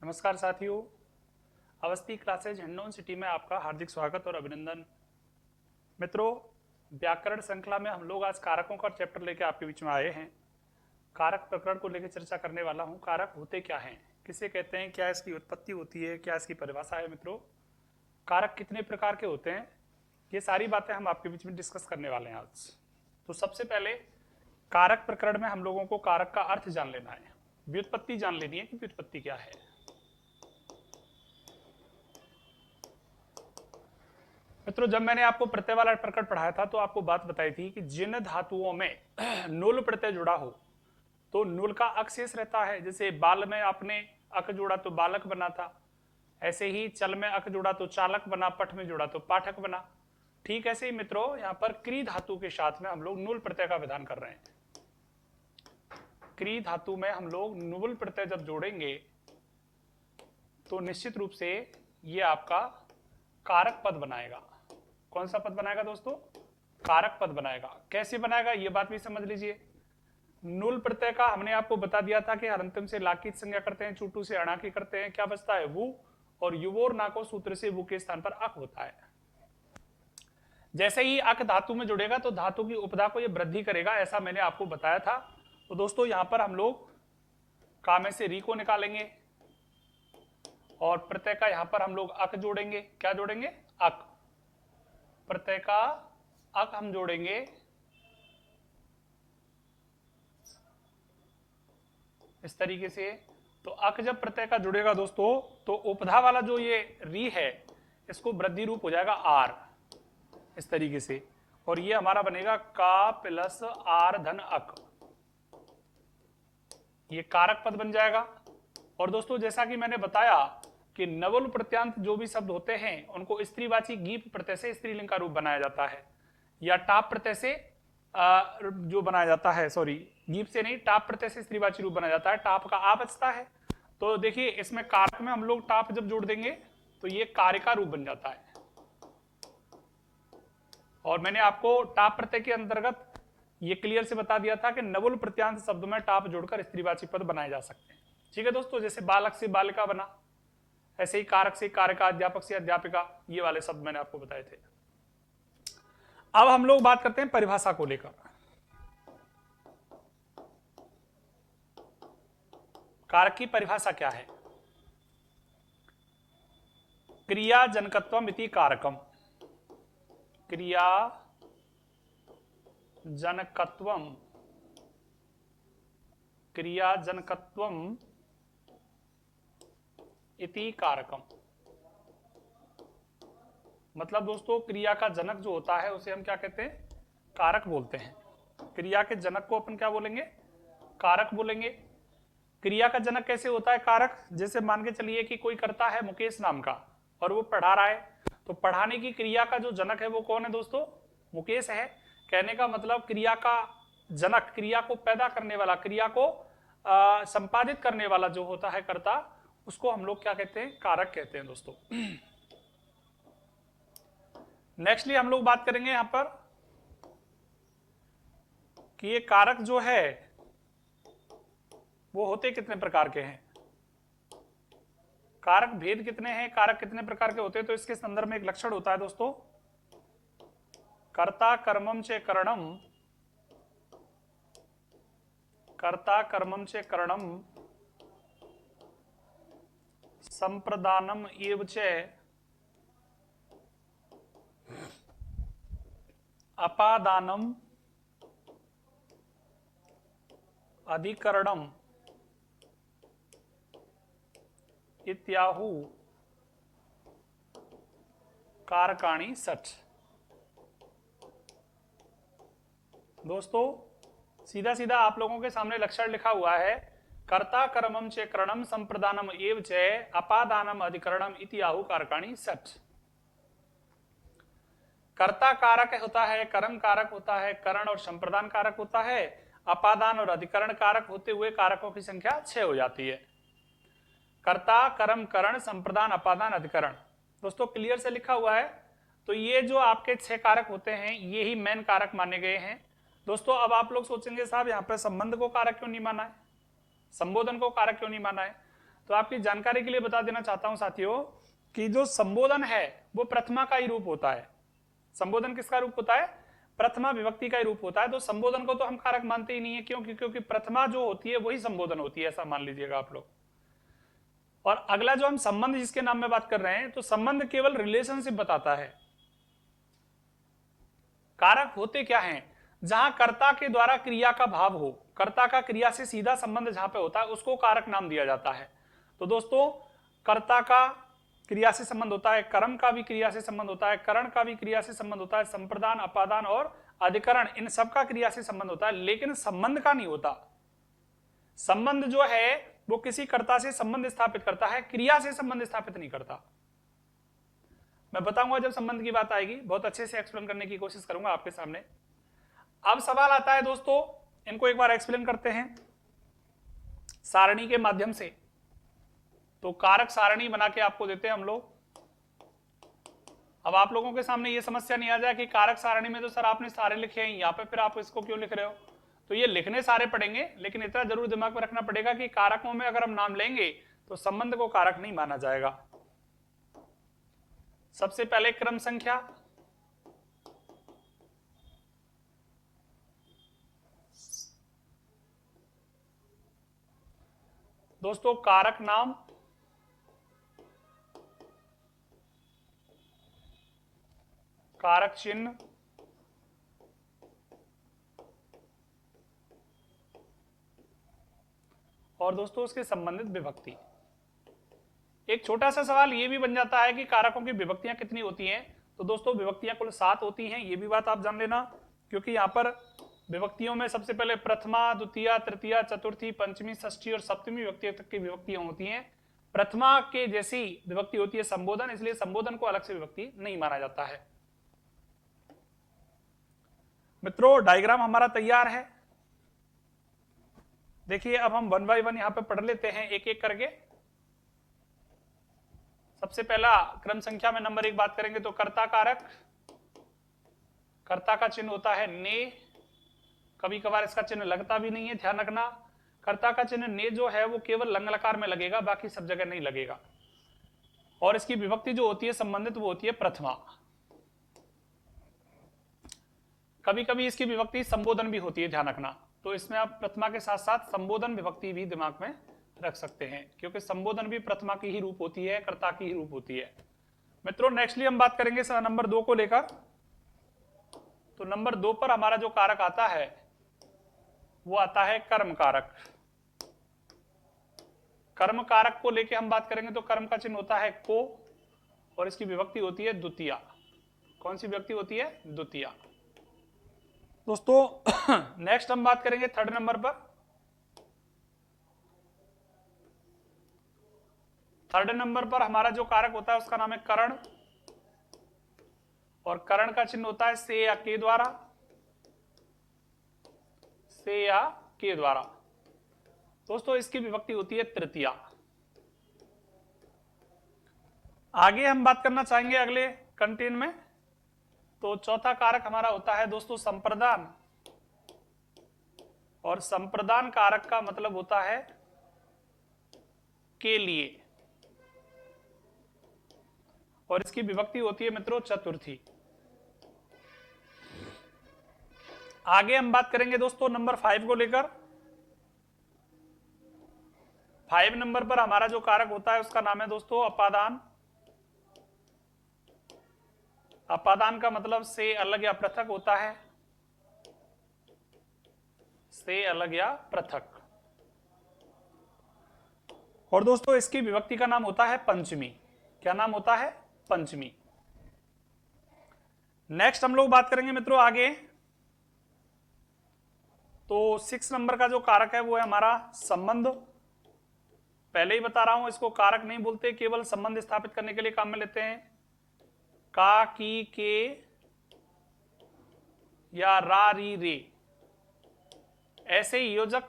नमस्कार साथियों, Awasthi classes Hindaun city में आपका हार्दिक स्वागत और अभिनंदन। मित्रों, व्याकरण श्रृंखला में हम लोग आज कारकों का चैप्टर लेकर आपके बीच में आए हैं। कारक प्रकरण को लेकर चर्चा करने वाला हूं। कारक होते क्या हैं, किसे कहते हैं, क्या इसकी उत्पत्ति होती है, क्या इसकी परिभाषा है। मित्रों, कारक कितने प्रकार के होते हैं, ये सारी बातें हम आपके बीच में डिस्कस करने वाले हैं आज। तो सबसे पहले कारक प्रकरण में हम लोगों को कारक का अर्थ जान लेना है, व्युत्पत्ति जान लेनी है कि व्युत्पत्ति क्या है। मित्रों, जब मैंने आपको प्रत्यय वाला प्रकरण पढ़ाया था तो आपको बात बताई थी कि जिन धातुओं में नुल प्रत्यय जुड़ा हो तो नुल का अक शेष रहता है। जैसे बाल में आपने अक जोड़ा तो बालक बना था, ऐसे ही चल में अक जोड़ा तो चालक बना, पठ में जोड़ा तो पाठक बना। ठीक ऐसे ही मित्रों, यहाँ पर क्री धातु के साथ में हम लोग नुल प्रत्यय का विधान कर रहे हैं। क्री धातु में हम लोग नुल प्रत्यय जब जोड़ेंगे तो निश्चित रूप से ये आपका कारक पद बनाएगा। कौन सा पद बनाएगा दोस्तों? कारक पद बनाएगा। कैसे बनाएगा ये बात भी समझ लीजिए। नुल प्रत्यय का हमने आपको बता दिया था कि हरंतम से ला की संज्ञा करते हैं, चूटू से अणा की करते हैं, क्या बचता है वु, और युवोर नाको सूत्र से वु के स्थान पर अक होता है। जैसे ही अक धातु में जुड़ेगा तो धातु की उपधा को ये वृद्धि करेगा, ऐसा मैंने आपको बताया था। तो दोस्तों यहां पर हम लोग का में से री को निकालेंगे और प्रत्यय का यहां पर हम लोग अक जोड़ेंगे। क्या जोड़ेंगे? अक। प्रत्यय का अक हम जोड़ेंगे इस तरीके से। तो अक जब प्रत्यय का जुड़ेगा दोस्तों तो उपधा वाला जो ये री है इसको वृद्धि रूप हो जाएगा आर, इस तरीके से, और ये हमारा बनेगा का प्लस आर धन अक। ये कारक पद बन जाएगा। और दोस्तों जैसा कि मैंने बताया कि नवल प्रत्यांत जो भी शब्द होते हैं उनको स्त्रीवाची गीप प्रत्यय से स्त्रीलिंग का रूप बनाया जाता है, या टाप प्रत्यय से जो बनाया जाता है, सॉरी गीप से नहीं, टाप प्रत्यय से स्त्रीवाची रूप बनाया जाता है। टाप का आ बचता है। तो देखिए इसमें कारक में हम लोग टाप जब जोड़ देंगे तो ये कार्य का रूप बन जाता है। और मैंने आपको टाप प्रत्यय के अंतर्गत ये क्लियर से बता दिया था कि नवल प्रत्यांत शब्द में टाप जोड़कर स्त्रीवाची पद बनाए जा सकते हैं। ठीक है दोस्तों, जैसे बालक से बालिका बना, ऐसे ही कारक से कारका, अध्यापक से अध्यापिका, ये वाले शब्द मैंने आपको बताए थे। अब हम लोग बात करते हैं परिभाषा को लेकर। कारक की परिभाषा क्या है? क्रिया जनकत्वम इति कारकम। क्रिया जनकत्वम, क्रिया जनकत्वम इति कारकम। मतलब दोस्तों क्रिया का जनक जो होता है उसे हम क्या कहते हैं? कारक बोलते हैं। क्रिया के जनक को अपन क्या बोलेंगे? कारक बोलेंगे। क्रिया का जनक कैसे होता है कारक? जैसे मान के चलिए कि कोई करता है मुकेश नाम का और वो पढ़ा रहा है, तो पढ़ाने की क्रिया का जो जनक है वो कौन है दोस्तों? मुकेश है। कहने का मतलब क्रिया का जनक, क्रिया को पैदा करने वाला, क्रिया को संपादित करने वाला जो होता है कर्ता, उसको हम लोग क्या कहते हैं? कारक कहते हैं दोस्तों। नेक्स्टली हम लोग बात करेंगे यहां पर कि ये कारक जो है वो होते कितने प्रकार के हैं, कारक भेद कितने हैं, कारक कितने प्रकार के होते हैं। तो इसके संदर्भ में एक लक्षण होता है दोस्तों, कर्ता कर्मम चे करणम, कर्ता कर्मम चे करणम संप्रदानम एव च अपादानम अधिकरणम इत्याहु कारकाणी सच। दोस्तों सीधा सीधा आप लोगों के सामने लक्षण लिखा हुआ है, कर्ता कर्मम चे करणम संप्रदानम एव च अपादानम अधिकरणम इत्याहु कारकाणी सच। कर्ता कारक होता है, कर्म कारक होता है, करण और संप्रदान कारक होता है, अपादान और अधिकरण कारक होते हुए कारकों की संख्या 6 हो जाती है। कर्ता कर्म करण संप्रदान अपादान अधिकरण, दोस्तों क्लियर से लिखा हुआ है। तो ये जो आपके 6 कारक होते हैं ये ही मेन कारक माने गए हैं दोस्तों। अब आप लोग सोचेंगे साहब यहाँ पे संबंध को कारक क्यों नहीं माना है, संबोधन को कारक क्यों नहीं माना है? तो आपकी जानकारी के लिए बता देना चाहता हूं साथियों कि जो संबोधन है वो प्रथमा का ही रूप होता है। संबोधन किसका रूप होता है? प्रथमा विभक्ति का ही रूप होता है। तो संबोधन को तो हम कारक मानते ही नहीं है, क्यों? क्योंकि प्रथमा जो होती है वही संबोधन होती है, ऐसा मान लीजिएगा आप लोग। और अगला जो हम संबंध जिसके नाम में बात कर रहे हैं, तो संबंध केवल रिलेशनशिप बताता है। कारक होते क्या हैं? जहां कर्ता के द्वारा क्रिया का भाव हो, कर्ता का क्रिया से सीधा संबंध जहां पे होता है उसको कारक नाम दिया जाता है। तो दोस्तों कर्ता का क्रिया से संबंध होता है, कर्म का भी क्रिया से संबंध होता है, करण का भी क्रिया से संबंध होता है, संप्रदान, अपादान और अधिकरण, इन सब का क्रिया से संबंध होता है, लेकिन संबंध का नहीं होता। संबंध जो है वो किसी कर्ता से संबंध स्थापित करता है, क्रिया से संबंध स्थापित नहीं करता। मैं बताऊंगा जब संबंध की बात आएगी, बहुत अच्छे से एक्सप्लेन करने की कोशिश करूंगा आपके सामने। अब सवाल आता है दोस्तों, इनको एक बार एक्सप्लेन करते हैं सारणी के माध्यम से। तो कारक सारणी बना के आपको देते हैं हम लोग। अब आप लोगों के सामने ये समस्या नहीं आ जाए कि कारक सारणी में तो सर आपने सारे लिखे हैं, यहाँ पे फिर आप इसको क्यों लिख रहे हो? तो ये लिखने सारे पड़ेंगे, लेकिन इतना जरूर दिमाग में रखना पड़ेगा कि कारकों में अगर हम नाम लेंगे तो संबंध को कारक नहीं माना जाएगा। सबसे पहले क्रम संख्या, दोस्तों कारक नाम, कारक चिन्ह, और दोस्तों उसके संबंधित विभक्ति। एक छोटा सा सवाल ये भी बन जाता है कि कारकों की विभक्तियां कितनी होती हैं। तो दोस्तों विभक्तियां कुल 7 होती हैं, ये भी बात आप जान लेना, क्योंकि यहाँ पर विभक्तियों में सबसे पहले प्रथमा, द्वितीय, तृतीया, चतुर्थी, पंचमी, षष्ठी और सप्तमी विभक्ति तक की विभक्तियां होती हैं। प्रथमा के जैसी विभक्ति होती है संबोधन, इसलिए संबोधन को अलग से विभक्ति नहीं माना जाता है। मित्रों डायग्राम हमारा तैयार है। देखिए अब हम 1 बाय 1 यहां पे पढ़ लेते हैं एक एक करके। सबसे पहला क्रम संख्या में नंबर 1 बात करेंगे तो कर्ता कारक। कर्ता का चिन्ह होता है ने, कभी कभार इसका चिन्ह लगता भी नहीं है, ध्यान रखना। कर्ता का चिन्ह ने जो है वो केवल लंग लकार में लगेगा, बाकी सब जगह नहीं लगेगा। और इसकी विभक्ति जो होती है संबंधित वो होती है प्रथमा। कभी कभी इसकी विभक्ति संबोधन भी होती है, ध्यान रखना। तो इसमें आप प्रथमा के साथ साथ संबोधन विभक्ति भी दिमाग में रख सकते हैं, क्योंकि संबोधन भी प्रथमा की ही रूप होती है, कर्ता की ही रूप होती है। मित्रों नेक्स्टली हम बात करेंगे नंबर 2 को लेकर। तो नंबर 2 पर हमारा जो कारक आता है वो आता है कर्म कारक। कर्म कारक को लेके हम बात करेंगे तो कर्म का चिन्ह होता है को, और इसकी विभक्ति होती है द्वितीया। कौन सी विभक्ति होती है? द्वितीया। दोस्तों नेक्स्ट हम बात करेंगे 3rd नंबर पर। 3rd नंबर पर हमारा जो कारक होता है उसका नाम है करण, और करण का चिन्ह होता है से या के द्वारा, से या के द्वारा। दोस्तों इसकी विभक्ति होती है तृतीया। आगे हम बात करना चाहेंगे अगले कंटेन में। तो चौथा कारक हमारा होता है दोस्तों संप्रदान, और संप्रदान कारक का मतलब होता है के लिए, और इसकी विभक्ति होती है मित्रों चतुर्थी। आगे हम बात करेंगे दोस्तों नंबर 5 को लेकर। 5 नंबर पर हमारा जो कारक होता है उसका नाम है दोस्तों अपादान। अपादान का मतलब से अलग या पृथक होता है, से अलग या पृथक। और दोस्तों इसकी विभक्ति का नाम होता है पंचमी। क्या नाम होता है? पंचमी। नेक्स्ट हम लोग बात करेंगे मित्रों आगे। तो 6 नंबर का जो कारक है वो है हमारा संबंध। पहले ही बता रहा हूं इसको कारक नहीं बोलते, केवल संबंध स्थापित करने के लिए काम में लेते हैं। का, की, के या रा, री, रे, ऐसे ही योजक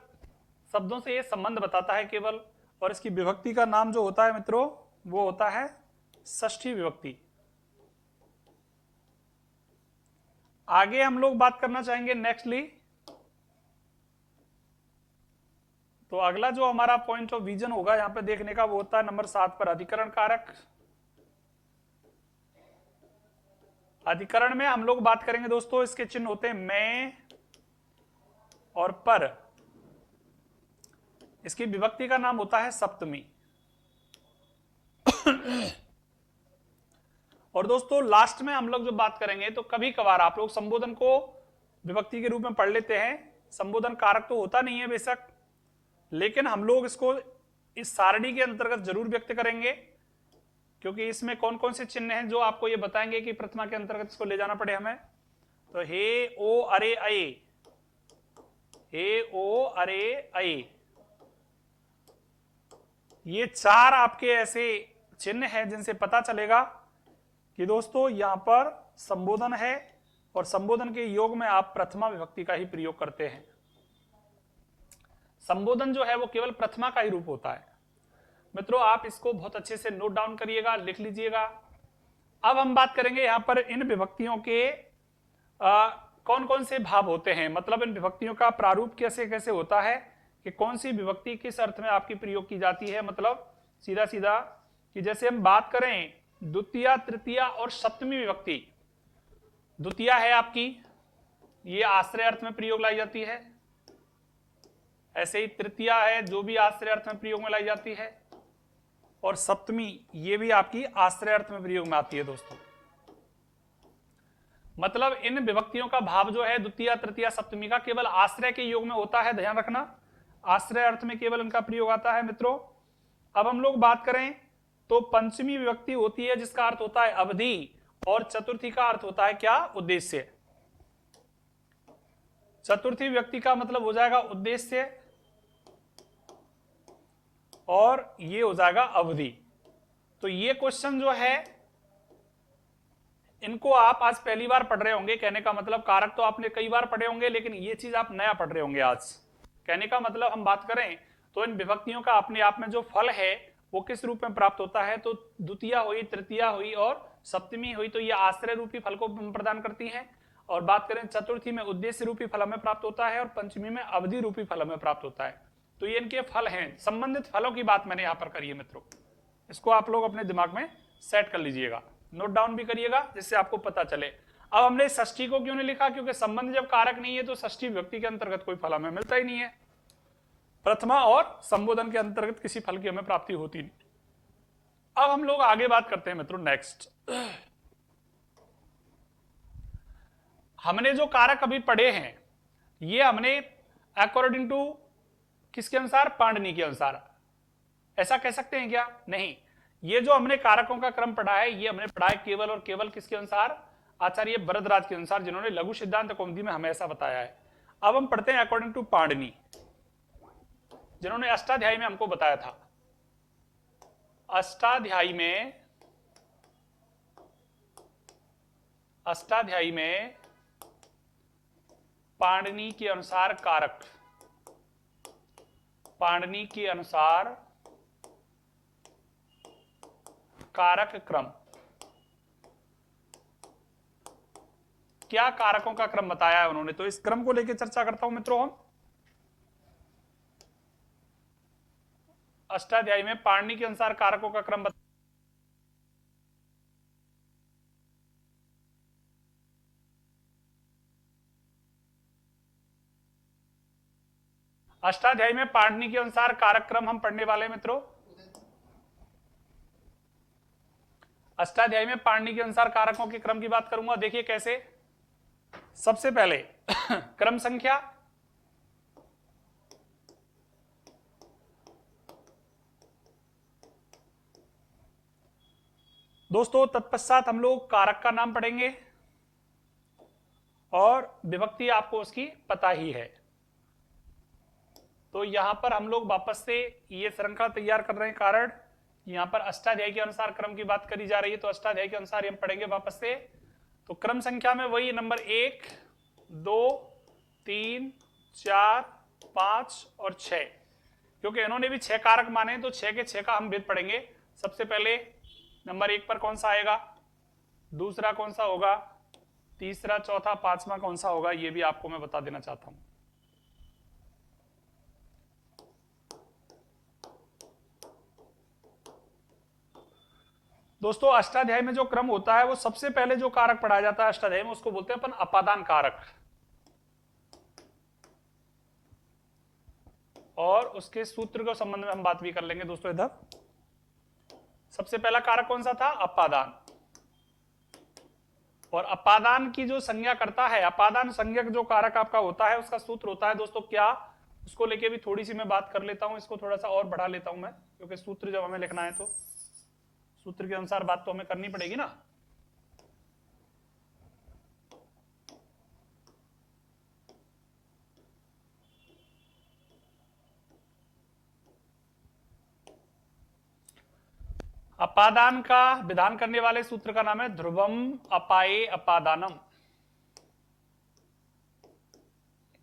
शब्दों से ये संबंध बताता है केवल। और इसकी विभक्ति का नाम जो होता है मित्रों वो होता है षष्ठी विभक्ति। आगे हम लोग बात करना चाहेंगे नेक्स्टली तो अगला जो हमारा पॉइंट ऑफ विजन होगा यहाँ पे देखने का वो होता है नंबर 7 पर अधिकरण कारक। अधिकरण में हम लोग बात करेंगे दोस्तों, इसके चिन्ह होते हैं मैं और पर। इसकी विभक्ति का नाम होता है सप्तमी। और दोस्तों लास्ट में हम लोग जो बात करेंगे, तो कभी कभार आप लोग संबोधन को विभक्ति के रूप में पढ़ लेते हैं। संबोधन कारक तो होता नहीं है बेशक, लेकिन हम लोग इसको इस सारणी के अंतर्गत जरूर व्यक्त करेंगे, क्योंकि इसमें कौन कौन से चिन्ह हैं जो आपको ये बताएंगे कि प्रथमा के अंतर्गत इसको ले जाना पड़े हमें। तो हे ओ अरे अये, हे ओ अरे अये, ये 4 आपके ऐसे चिन्ह हैं जिनसे पता चलेगा कि दोस्तों यहां पर संबोधन है, और संबोधन के योग में आप प्रथमा विभक्ति का ही प्रयोग करते हैं। संबोधन जो है वो केवल प्रथमा का ही रूप होता है। मित्रों आप इसको बहुत अच्छे से नोट डाउन करिएगा, लिख लीजिएगा। अब हम बात करेंगे यहां पर इन विभक्तियों के कौन कौन से भाव होते हैं, मतलब इन विभक्तियों का प्रारूप कैसे कैसे होता है, कि कौन सी विभक्ति किस अर्थ में आपकी प्रयोग की जाती है। मतलब सीधा सीधा कि जैसे हम बात करें द्वितीया, तृतीया और सप्तमी विभक्ति। द्वितीया है आपकी, ये आश्रय अर्थ में प्रयोग लाई जाती है। ऐसे ही तृतीया है जो भी आश्रय अर्थ में प्रयोग में लाई जाती है, और सप्तमी ये भी आपकी आश्रय अर्थ में प्रयोग में आती है दोस्तों। मतलब इन विभक्तियों का भाव जो है द्वितीया, तृतीया, सप्तमी का केवल आश्रय के योग में होता है, ध्यान रखना। आश्रय अर्थ में केवल इनका प्रयोग आता है मित्रों। अब हम लोग बात करें तो पंचमी विभक्ति होती है जिसका अर्थ होता है अवधि, और चतुर्थी का अर्थ होता है क्या, उद्देश्य। चतुर्थी विभक्ति का मतलब हो जाएगा उद्देश्य, और ये हो जाएगा अवधि। तो ये क्वेश्चन जो है इनको आप आज पहली बार पढ़ रहे होंगे। कहने का मतलब कारक तो आपने कई बार पढ़े होंगे, लेकिन ये चीज आप नया पढ़ रहे होंगे आज। कहने का मतलब हम बात करें तो इन विभक्तियों का अपने आप में जो फल है वो किस रूप में प्राप्त होता है। तो द्वितीया हुई, तृतीया हुई और सप्तमी हुई तो ये आश्रय रूपी फल को प्रदान करती है, और बात करें चतुर्थी में उद्देश्य रूपी फल हमें प्राप्त होता है, और पंचमी में अवधि रूपी फल हमें प्राप्त होता है। तो ये इनके फल हैं। संबंधित फलों की बात मैंने यहां पर करी है मित्रों, इसको आप लोग अपने दिमाग में सेट कर लीजिएगा, नोट डाउन भी करिएगा जिससे आपको पता चले। अब हमने षष्ठी को क्यों नहीं लिखा, क्योंकि संबंध जब कारक नहीं है तो षष्ठी विभक्ति के अंतर्गत कोई फल हमें मिलता ही नहीं है। प्रथमा और संबोधन के अंतर्गत किसी फल की हमें प्राप्ति होती नहीं। अब हम लोग आगे बात करते हैं मित्रों नेक्स्ट। हमने जो कारक अभी पढ़े हैं ये हमने अकॉर्डिंग टू किसके अनुसार, पाणिनि के अनुसार। ऐसा कह सकते हैं क्या, नहीं। ये जो हमने कारकों का क्रम पढ़ा है ये हमने पढ़ा है केवल और केवल किसके अनुसार, आचार्य वरदराज के अनुसार, जिन्होंने लघु सिद्धांत कौमुदी में हमें ऐसा बताया है। अब हम पढ़ते हैं अकॉर्डिंग टू पाणिनि, जिन्होंने अष्टाध्यायी में हमको बताया था। अष्टाध्यायी में पाणिनि के अनुसार कारक, पाणिनि के अनुसार कारक क्रम, क्या कारकों का क्रम बताया है उन्होंने, तो इस क्रम को लेकर चर्चा करता हूं मित्रों। हम अष्टाध्यायी में पाणिनि के अनुसार कारकों का क्रम अष्टाध्यायी में पाणिनि के अनुसार कारक क्रम हम पढ़ने वाले हैं मित्रों। अष्टाध्यायी में पाणिनि के अनुसार कारकों के क्रम की बात करूंगा। देखिए कैसे, सबसे पहले क्रम संख्या, दोस्तों तत्पश्चात हम लोग कारक का नाम पढ़ेंगे, और विभक्ति आपको उसकी पता ही है। तो यहां पर हम लोग वापस से ये श्रृंखला तैयार कर रहे हैं कारण यहां पर अष्टाध्यायी के अनुसार क्रम की बात करी जा रही है, तो अष्टाध्यायी के अनुसार हम पढ़ेंगे वापस से। तो क्रम संख्या में वही नंबर 1, 2, 3, 4, 5 और 6, क्योंकि इन्होंने भी 6 कारक माने, तो 6 के 6 का हम भेद पढ़ेंगे। सबसे पहले नंबर 1 पर कौन सा आएगा, दूसरा कौन सा होगा, तीसरा, चौथा, पांचवा कौन सा होगा, ये भी आपको मैं बता देना चाहता हूं। दोस्तों अष्टाध्यायी में जो क्रम होता है वो सबसे पहले जो कारक पढ़ाया जाता है अष्टाध्यायी में उसको बोलते हैं अपन अपादान कारक, और उसके सूत्र के संबंध में हम बात भी कर लेंगे दोस्तों। इधर सबसे पहला कारक कौन सा था? अपादान। और अपादान की जो संज्ञा करता है, अपादान संज्ञक जो कारक आपका होता है उसका सूत्र होता है दोस्तों क्या, उसको लेके भी थोड़ी सी मैं बात कर लेता हूं, इसको थोड़ा सा और बढ़ा लेता हूं मैं, क्योंकि सूत्र जब हमें लिखना है तो सूत्र के अनुसार बात तो हमें करनी पड़ेगी ना। अपादान का विधान करने वाले सूत्र का नाम है ध्रुवम अपाये अपादानम।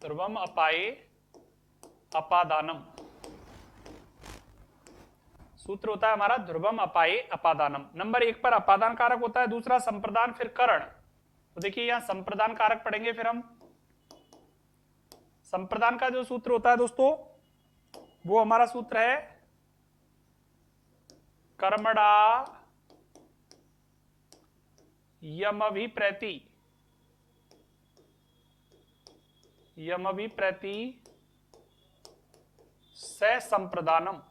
ध्रुवम अपाये अपादानम सूत्र होता है हमारा ध्रुवम अपाये अपादानम। नंबर 1 पर अपादान कारक होता है, दूसरा संप्रदान, फिर करण। तो देखिए यहां संप्रदान कारक पढ़ेंगे, फिर हम संप्रदान का जो सूत्र होता है दोस्तों वो हमारा सूत्र है कर्मणा यमभिप्रैति, यमभिप्रैति से संप्रदानम।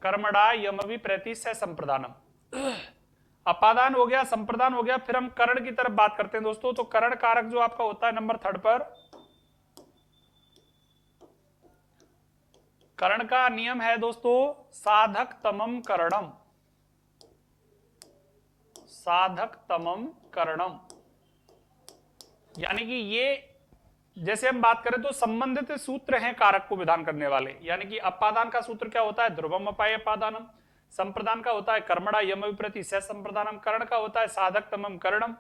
कर्मणा यमभिप्रैति से संप्रदानम। अपादान हो गया, संप्रदान हो गया, फिर हम करण की तरफ बात करते हैं दोस्तों। तो करण कारक जो आपका होता है नंबर 3 पर, करण का नियम है दोस्तों साधक तमम करणम, साधक तमम करणम। यानी कि ये जैसे हम बात करें तो संबंधित सूत्र हैं कारक को विधान करने वाले। यानी कि अपादान का सूत्र क्या होता है? ध्रुवम अपाये अपादानम। संप्रदान का होता है कर्मणा यमभिप्रैति से संप्रदानम। करण का होता है साधक तमम करणम।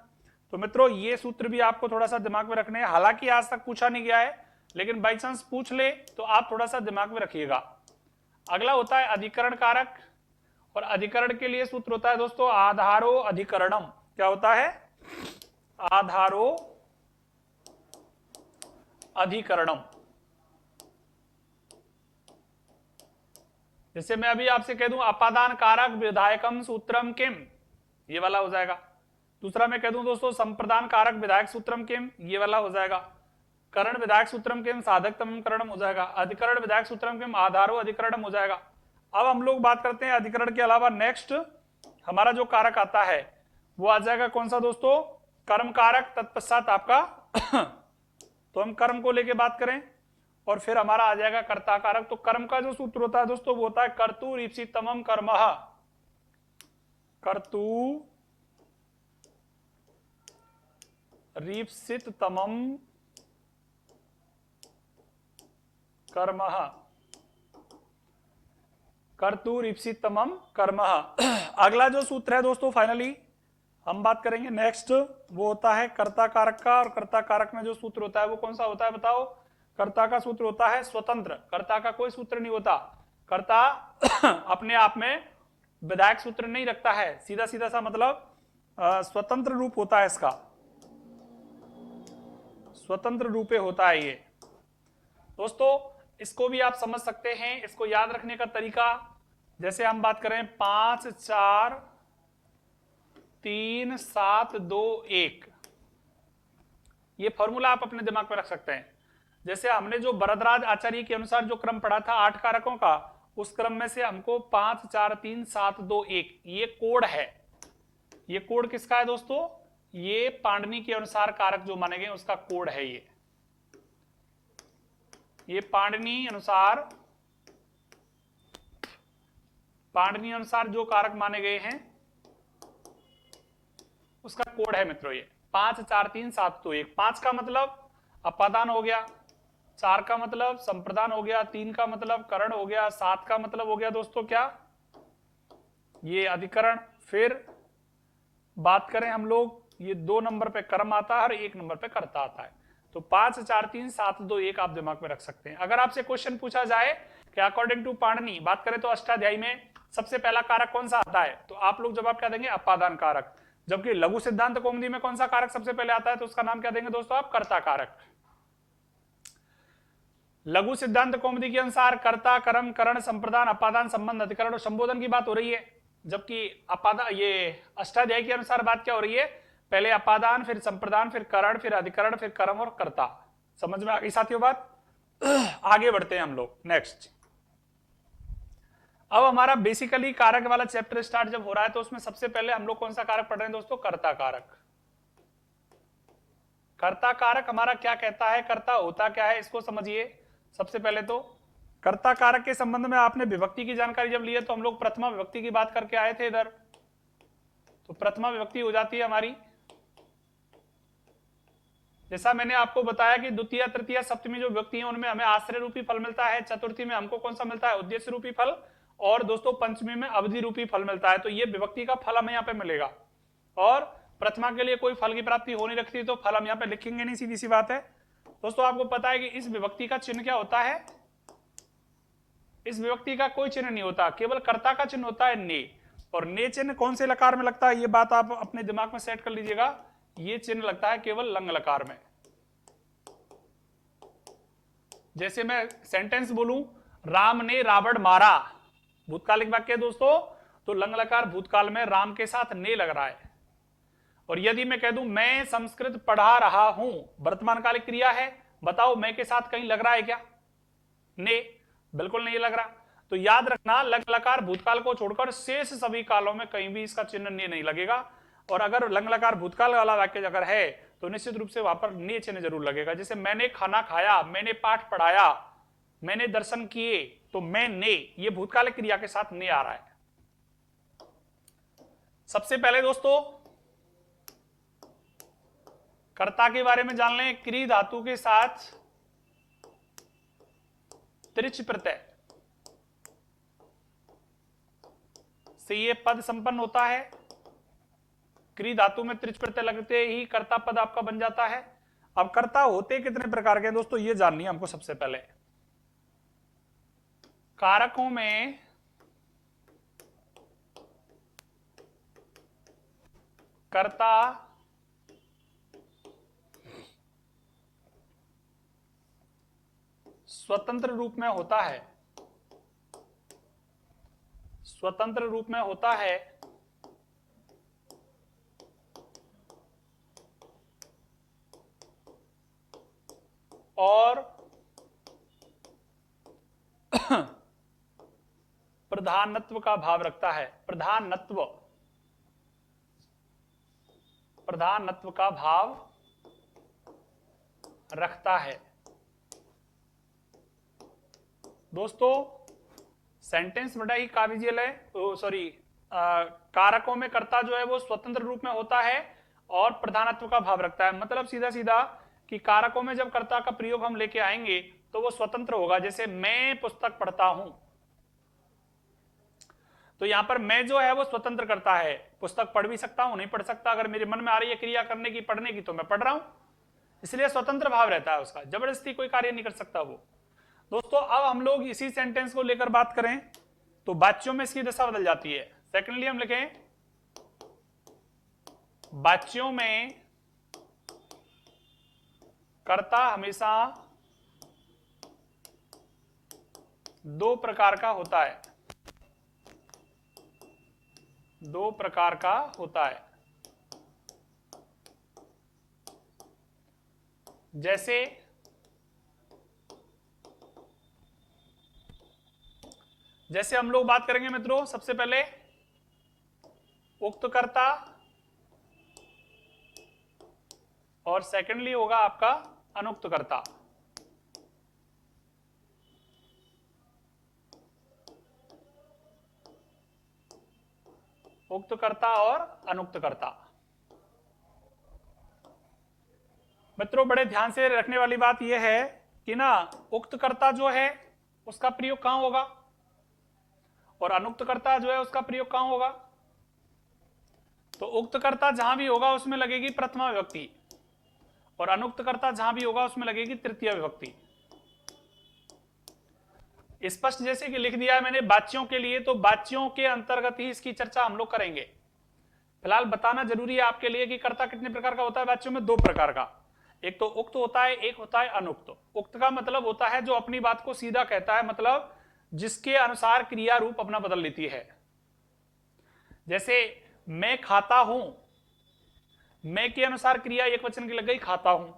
तो मित्रों ये सूत्र भी आपको थोड़ा सा दिमाग में रखने हैं। हालांकि आज तक पूछा नहीं गया है, लेकिन बाई चांस पूछ ले तो आप थोड़ा सा दिमाग में रखिएगा। अगला होता है अधिकरण कारक, और अधिकरण के लिए सूत्र होता है दोस्तों आधारो अधिकरणम। क्या होता है? आधारो अधिकरणम। जैसे मैं अभी आपसे कह दूं अपादान कारक विधायकम सूत्रम किम, ये वाला हो जाएगा। दूसरा मैं कह दूं दोस्तों संप्रदान कारक विधायक सूत्रम किम, ये वाला हो जाएगा। करण विधायक सूत्रम किम साधक तमम करणम हो जाएगा। अधिकरण विधायक सूत्रम किम आधारो अधिकरणम हो जाएगा। अब हम लोग बात करते हैं अधिकरण के अलावा नेक्स्ट हमारा जो कारक आता है वो आ जाएगा कौन सा दोस्तों? कर्म कारक। तत्पश्चात आपका तो हम कर्म को लेके बात करें और फिर हमारा आ जाएगा कर्ता कारक। तो कर्म का जो सूत्र होता है दोस्तों वो होता है कर्तु रीप्सितमम कर्मः, कर्तु रीप्सितमम कर्मः, कर्तु रीप्सितमम कर्मः। अगला जो सूत्र है दोस्तों फाइनली हम बात करेंगे नेक्स्ट, वो होता है कर्ता कारक का। और कर्ता कारक में जो सूत्र होता है वो कौन सा होता है बताओ? कर्ता का सूत्र होता है स्वतंत्र। कर्ता का कोई सूत्र नहीं होता। कर्ता अपने आप में विधायक सूत्र नहीं रखता है, सीधा सीधा सा मतलब स्वतंत्र रूप होता है इसका, स्वतंत्र रूपे होता है ये। दोस्तों इसको भी आप समझ सकते हैं। इसको याद रखने का तरीका, जैसे हम बात करें 5 4 3 7 2 1, ये फॉर्मूला आप अपने दिमाग में रख सकते हैं। जैसे हमने जो वरदराज आचार्य के अनुसार जो क्रम पढ़ा था 8 कारकों का, उस क्रम में से हमको 5 4 3 7 2 1 ये कोड है। ये कोड किसका है दोस्तों? ये पाणिनि के अनुसार कारक जो माने गए उसका कोड है। ये पाणिनि अनुसार जो कारक माने गए हैं उसका कोड है मित्रों ये 5 4 3 7 2 1। 5 का मतलब अपादान हो गया, 4 का मतलब संप्रदान हो गया, 3 का मतलब करण हो गया, 7 का मतलब हो गया दोस्तों क्या? ये अधिकरण। फिर बात करें हम लोग, ये 2 नंबर पे कर्म आता है और 1 नंबर पे कर्ता आता है। तो 5 4 3 7 2 1 आप दिमाग में रख सकते हैं। अगर आपसे क्वेश्चन पूछा जाए कि अकॉर्डिंग टू पाणिनि बात करें तो अष्टाध्यायी में सबसे पहला कारक कौन सा आता है, तो आप लोग जवाब क्या देंगे? अपादान कारक। जबकि लघु सिद्धांत कौमुदी में कौन सा कारक सबसे पहले आता है, तो उसका नाम क्या देंगे दोस्तों आप? कर्ता कारक। लघु सिद्धांत कौमुदी के अनुसार कर्ता, कर्म, करण, संप्रदान, अपादान, संबंध, अधिकरण और संबोधन की बात हो रही है, जबकि अपादान ये अष्टाध्यायी के अनुसार बात क्या हो रही है, पहले अपादान, फिर संप्रदान, फिर करण, फिर अधिकरण, फिर कर्म और कर्ता। समझ में आ गई साथियों बात? आगे बढ़ते हैं हम लोग नेक्स्ट। अब हमारा बेसिकली कारक वाला चैप्टर स्टार्ट जब हो रहा है तो उसमें सबसे पहले हम लोग कौन सा कारक पढ़ रहे हैं दोस्तों? कर्ता कारक। कर्ता कारक हमारा क्या कहता है, कर्ता होता क्या है, इसको समझिए। सबसे पहले तो कर्ता कारक के संबंध में आपने विभक्ति की जानकारी जब ली है तो हम लोग प्रथमा विभक्ति की बात करके आए थे इधर। तो प्रथमा विभक्ति हो जाती है हमारी, जैसा मैंने आपको बताया कि द्वितीय, तृतीय, सप्तमी जो विभक्ति है उनमें हमें आश्रय रूपी फल मिलता है, चतुर्थी में हमको कौन सा मिलता है? उद्देश्य रूपी फल, और दोस्तों पंचमी में अवधि रूपी फल मिलता है। तो ये विभक्ति का फल हमें यहाँ पे मिलेगा, और प्रथमा के लिए कोई फल की प्राप्ति हो नहीं रखती तो फल हम यहाँ पे लिखेंगे नहीं, सीधी सी बात है। दोस्तों आपको पता है कि इस विभक्ति का चिन्ह क्या होता है? इस विभक्ति का कोई चिन्ह नहीं होता, केवल कर्ता का चिन्ह होता है ने। और ने चिन्ह कौन से लकार में लगता है, ये बात आप अपने दिमाग में सेट कर लीजिएगा। ये चिन्ह लगता है केवल लंग लकार में। जैसे मैं सेंटेंस बोलूं, राम ने रावण मारा, भूतकालिक वाक्य है दोस्तों, तो लंग लकार भूतकाल में राम के साथ ने लग रहा है। और यदि मैं कह दूं मैं संस्कृत पढ़ा रहा हूं, वर्तमान कालिक क्रिया है, बताओ मैं के साथ कहीं लग रहा है क्या? ने, बिल्कुल नहीं लग रहा। तो याद रखना, लंग लकार भूतकाल को छोड़कर शेष सभी कालों में कहीं भी इसका चिन्ह ने नहीं लगेगा। और अगर लंग लकार भूतकाल वाला वाक्य अगर है तो निश्चित रूप से वहां पर ने चिन्ह जरूर लगेगा। जैसे मैंने खाना खाया, मैंने पाठ पढ़ाया, मैंने दर्शन किए, तो मैं ने, ये भूतकालिक क्रिया के साथ ने आ रहा है। सबसे पहले दोस्तों कर्ता के बारे में जान लें। क्री धातु के साथ त्रिच प्रत्यय से ये पद संपन्न होता है। क्री धातु में त्रिच प्रत्यय लगते ही कर्ता पद आपका बन जाता है। अब कर्ता होते कितने प्रकार के हैं दोस्तों, ये जाननी है हमको। सबसे पहले कारकों में कर्ता स्वतंत्र रूप में होता है, स्वतंत्र रूप में होता है, और प्रधानत्व का भाव रखता है। प्रधानत्व, प्रधानत्व का भाव रखता है। दोस्तों सेंटेंस बड़ा ही काबिजियल है, सॉरी, कारकों में कर्ता जो है वो स्वतंत्र रूप में होता है और प्रधानत्व का भाव रखता है। मतलब सीधा सीधा कि कारकों में जब कर्ता का प्रयोग हम लेके आएंगे तो वो स्वतंत्र होगा। जैसे मैं पुस्तक पढ़ता हूं, तो यहां पर मैं जो है वो स्वतंत्र करता है। पुस्तक पढ़ भी सकता हूं, नहीं पढ़ सकता, अगर मेरे मन में आ रही है क्रिया करने की, पढ़ने की, तो मैं पढ़ रहा हूं, इसलिए स्वतंत्र भाव रहता है उसका, जबरदस्ती कोई कार्य नहीं कर सकता वो। दोस्तों अब हम लोग इसी सेंटेंस को लेकर बात करें तो वाच्यों में इसकी दशा बदल जाती है। सेकेंडली हम लिखें, वाच्यों में कर्ता हमेशा दो प्रकार का होता है, दो प्रकार का होता है। जैसे हम लोग बात करेंगे मित्रों, सबसे पहले उक्त कर्ता, और सेकेंडली होगा आपका अनुक्त कर्ता। उक्त कर्ता और अनुक्त कर्ता। मित्रों बड़े ध्यान से रखने वाली बात यह है कि ना, उक्त कर्ता जो है उसका प्रयोग कहां होगा और अनुक्त कर्ता जो है उसका प्रयोग कहां होगा। तो उक्त कर्ता जहां भी होगा उसमें लगेगी प्रथमा विभक्ति, और अनुक्त कर्ता जहां भी होगा उसमें लगेगी तृतीय विभक्ति। स्पष्ट जैसे कि लिख दिया है मैंने वाच्यों के लिए, तो वाच्यों के अंतर्गत ही इसकी चर्चा हम लोग करेंगे। फिलहाल बताना जरूरी है आपके लिए कि कर्ता कितने प्रकार का होता है वाच्यों में, दो प्रकार का। एक तो उक्त होता है, एक होता है अनुक्त। उक्त का मतलब होता है जो अपनी बात को सीधा कहता है, मतलब जिसके अनुसार क्रिया रूप अपना बदल लेती है। जैसे मैं खाता हूं, मैं के अनुसार क्रिया एक वचन की लग गई खाता हूं।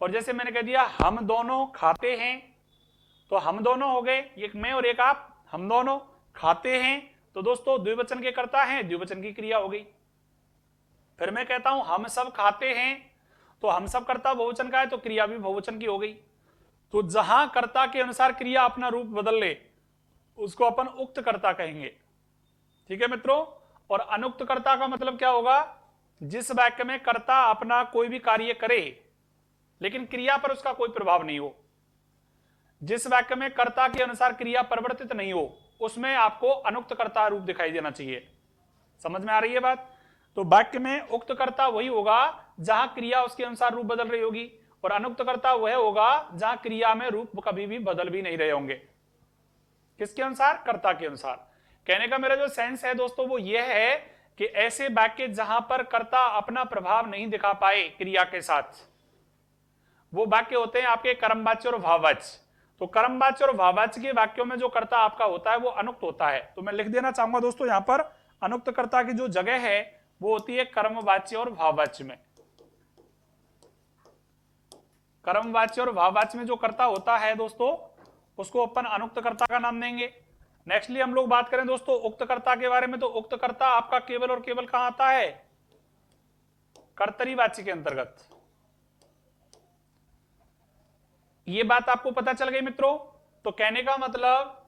और जैसे मैंने कह दिया हम दोनों खाते हैं, तो हम दोनों हो गए, एक मैं और एक आप, हम दोनों खाते हैं, तो दोस्तों द्विवचन के कर्ता हैं, द्विवचन की क्रिया हो गई। फिर मैं कहता हूं हम सब खाते हैं, तो हम सब कर्ता बहुवचन का है, तो क्रिया भी बहुवचन की हो गई। तो जहां कर्ता के अनुसार क्रिया अपना रूप बदल ले उसको अपन उक्त कर्ता कहेंगे। ठीक है मित्रों। और अनुक्त कर्ता का मतलब क्या होगा, जिस वाक्य में कर्ता अपना कोई भी कार्य करे लेकिन क्रिया पर उसका कोई प्रभाव नहीं हो, जिस वाक्य में कर्ता के अनुसार क्रिया परिवर्तित नहीं हो, उसमें आपको अनुक्त कर्ता रूप दिखाई देना चाहिए। समझ में आ रही है बात। तो वाक्य में उक्त कर्ता वही होगा जहां क्रिया उसके अनुसार रूप बदल रही होगी, और अनुक्त कर्ता वह होगा जहां क्रिया में रूप कभी भी बदल भी नहीं रहे होंगे। किसके अनुसार, कर्ता के अनुसार। कहने का मेरा जो सेंस है दोस्तों वो ये है कि ऐसे वाक्य जहां पर कर्ता अपना प्रभाव नहीं दिखा पाए क्रिया के साथ, वो वाक्य होते हैं आपके कर्मवाच्य और भाववाच्य। तो कर्मवाच्य और भाववाच्य के वाक्यों में जो कर्ता आपका होता है वो अनुक्त होता है। तो मैं लिख देना चाहूंगा दोस्तों यहां पर अनुक्त कर्ता की जो जगह है वो होती है कर्मवाच्य और भाववाच्य में। कर्मवाच्य और भाववाच्य में जो कर्ता होता है दोस्तों उसको अपन अनुक्त कर्ता का नाम देंगे। नेक्स्टली हम लोग बात करें दोस्तों उक्त कर्ता के बारे में, तो उक्त कर्ता आपका केवल और केवल कहां आता है, कर्तरी वाच्य के अंतर्गत। ये बात आपको पता चल गई मित्रों। तो कहने का मतलब